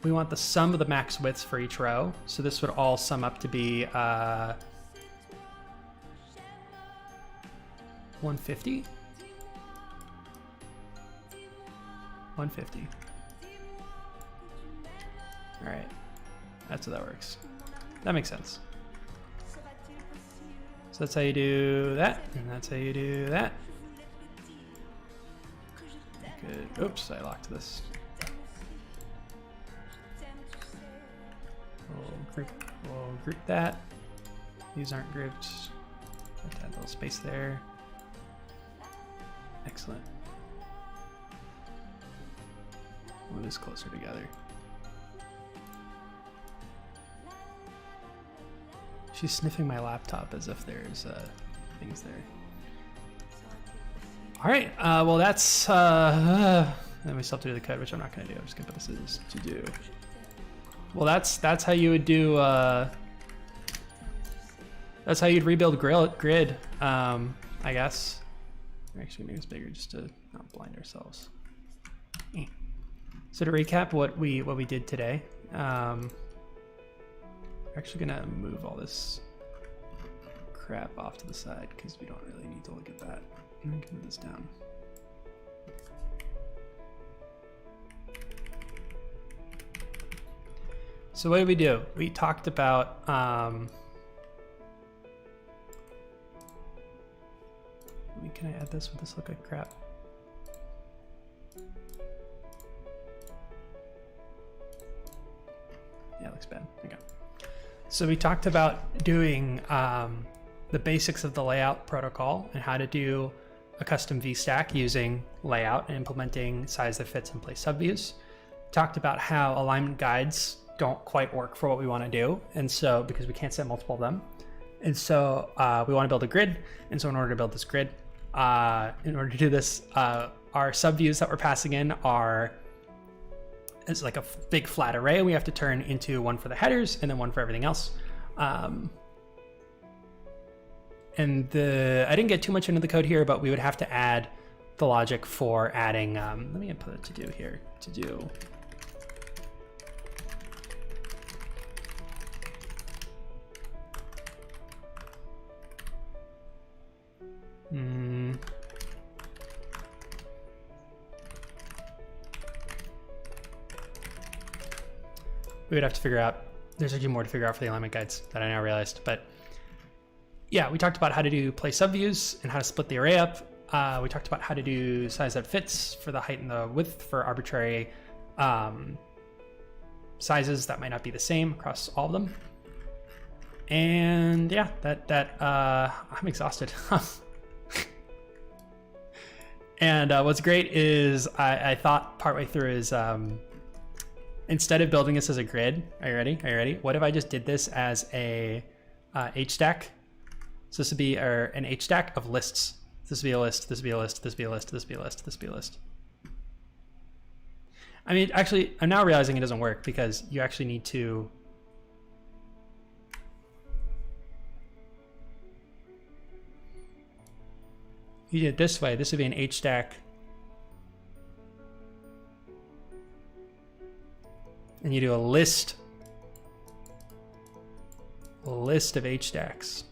we want the sum of the max widths for each row. So this would all sum up to be 150? 150. All right, that's how that works. That makes sense. So that's how you do that, and that's how you do that. Good. Oops, I locked this. We'll group that. These aren't grouped. Let's add a little space there. Excellent. Move this closer together. She's sniffing my laptop as if there's things there. All right, well that's, then we still have to do the code, which I'm not gonna do. I'm just gonna put this as to do. Well, that's how you would do, that's how you'd rebuild grid, I guess. Actually, make this bigger just to not blind ourselves. So to recap what we did today, we're actually gonna move all this crap off to the side because we don't really need to look at that. I'm gonna move this down. So what did we do? We talked about can I add this? Would this look like crap? Yeah, it looks bad. Okay. So we talked about doing the basics of the layout protocol and how to do a custom VStack using layout and implementing size that fits and place subviews. Talked about how alignment guides don't quite work for what we want to do, and so because we can't set multiple of them, and so we want to build a grid. And so in order to build this grid, in order to do this, our subviews that we're passing in are it's like a big flat array. We have to turn into one for the headers and then one for everything else. And I didn't get too much into the code here, but we would have to add the logic for adding, let me put it to do here, to do. We would have to figure out, there's actually more to figure out for the alignment guides that I now realized, but yeah, we talked about how to do place subviews and how to split the array up. We talked about how to do size that fits for the height and the width for arbitrary sizes that might not be the same across all of them. And yeah, I'm exhausted. And what's great is I thought partway through is instead of building this as a grid, are you ready? Are you ready? What if I just did this as a H-stack? So this would be an H-stack of lists. This would be a list, this would be a list, this would be a list, this would be a list, this would be a list. I mean, actually, I'm now realizing it doesn't work because you actually need to. You did it this way. This would be an H stack. And you do a list of H stacks.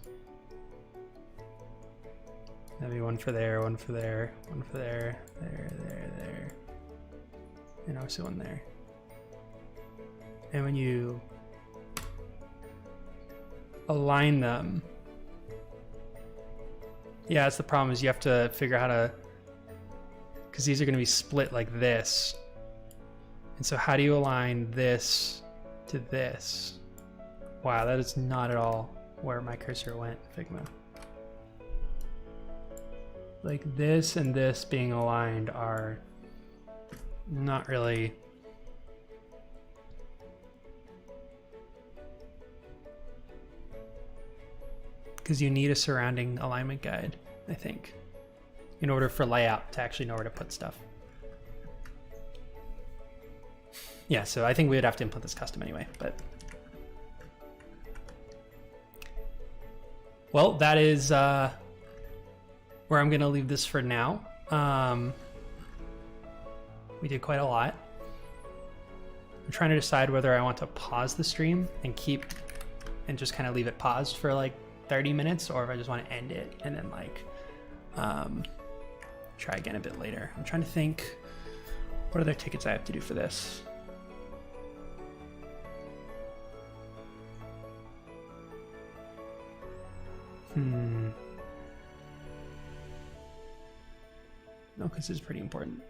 That'd be one for there, one for there, one for there, there. And also one there. And when you align them, yeah, that's the problem, is you have to figure out how to, because these are going to be split like this. And so how do you align this to this? Wow, that is not at all where my cursor went, Figma. Like this and this being aligned are not really. Because you need a surrounding alignment guide, I think, in order for layout to actually know where to put stuff. Yeah, so I think we would have to input this custom anyway, but. Well, that is where I'm gonna leave this for now. We did quite a lot. I'm trying to decide whether I want to pause the stream and just kind of leave it paused for like 30 minutes, or if I just want to end it and then like try again a bit later. I'm trying to think what other tickets I have to do for this. No, because this is pretty important.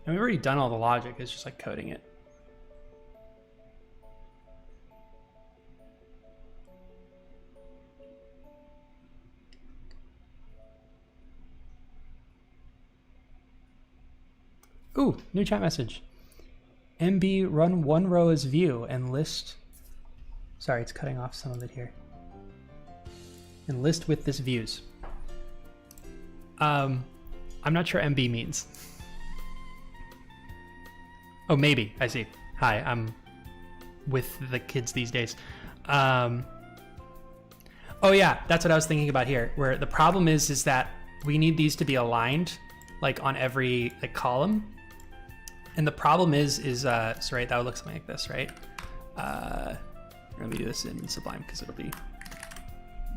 And we've already done all the logic, it's just like coding it. Ooh, new chat message. MB, run one row as view and list. Sorry, it's cutting off some of it here. And list with this views. I'm not sure MB means. Oh, maybe, I see. Hi, I'm with the kids these days. Oh yeah, that's what I was thinking about here, where the problem is that we need these to be aligned like on every like column. And the problem is so right, that would look something like this, right? Let me do this in Sublime because it'll be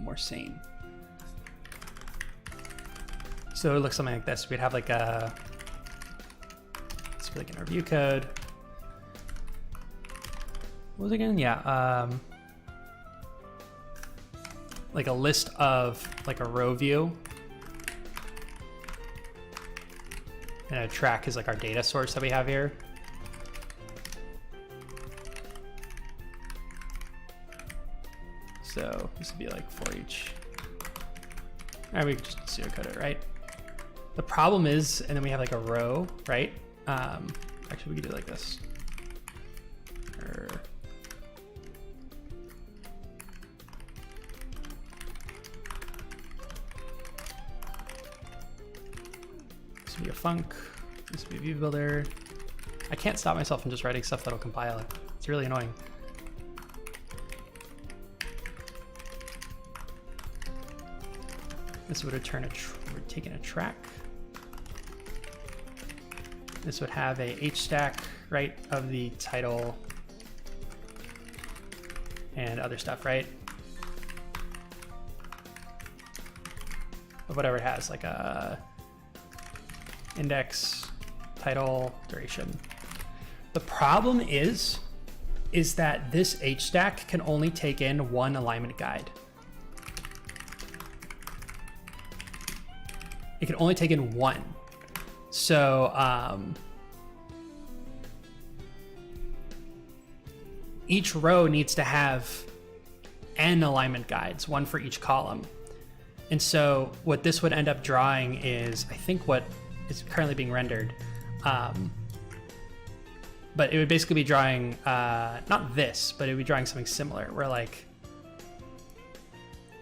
more sane. So it looks something like this. We'd have like a, let's be like in our view code. What was it again? Yeah, like a list of like a row view. And a track is like our data source that we have here. So this would be like for each. All right, we could just pseudocode it, right? The problem is, and then we have like a row, right? Actually, we could do it like this. This would be a func. This would be a view builder. I can't stop myself from just writing stuff that'll compile it. It's really annoying. This would return we're taking a track. This would have a H stack, right, of the title and other stuff, right? But whatever it has, like a index, title, duration. The problem is that this H stack can only take in one alignment guide. It can only take in one. So each row needs to have n alignment guides, one for each column. And so what this would end up drawing is, I think what is currently being rendered, but it would basically be drawing, not this, but it would be drawing something similar, where like,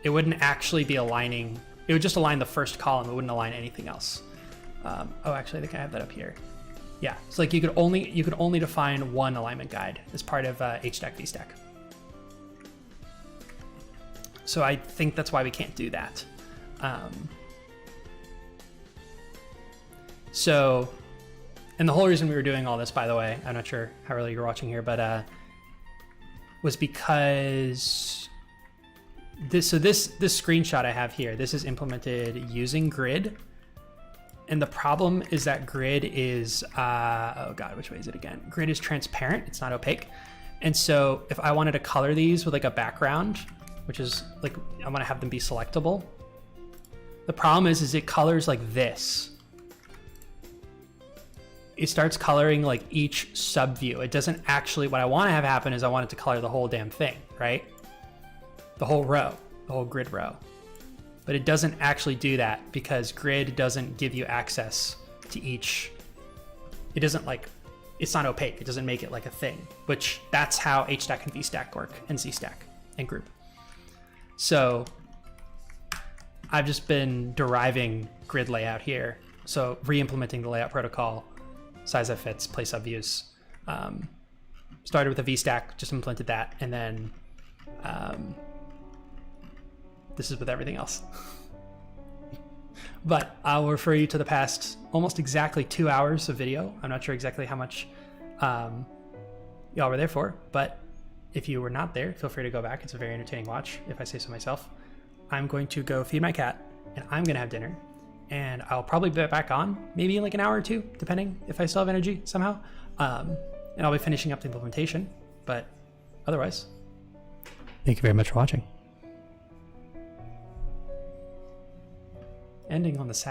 it wouldn't actually be aligning. It would just align the first column. It wouldn't align anything else. Oh, actually, I think I have that up here. Yeah, so like you could only define one alignment guide as part of HStack VStack. So I think that's why we can't do that. And the whole reason we were doing all this, by the way, I'm not sure how early you're watching here, but was because this screenshot I have here, this is implemented using Grid. And the problem is that Grid is, oh God, which way is it again? Grid is transparent, it's not opaque. And so if I wanted to color these with like a background, which is like, I want to have them be selectable. The problem is it colors like this. It starts coloring like each subview. It doesn't actually, what I want to have happen is I want it to color the whole damn thing, right? The whole row, the whole grid row. But it doesn't actually do that because Grid doesn't give you access to each. It doesn't like, it's not opaque. It doesn't make it like a thing, which that's how HStack and VStack work, and ZStack and Group. So I've just been deriving Grid layout here. So re-implementing the layout protocol, size that fits, play subviews. Started with a VStack, just implemented that, and then this is with everything else. But I'll refer you to the past almost exactly 2 hours of video. I'm not sure exactly how much y'all were there for, but if you were not there, feel free to go back. It's a very entertaining watch, if I say so myself. I'm going to go feed my cat, and I'm gonna have dinner, and I'll probably be back on maybe in like an hour or two, depending if I still have energy somehow. And I'll be finishing up the implementation, but otherwise, thank you very much for watching. Ending on the sad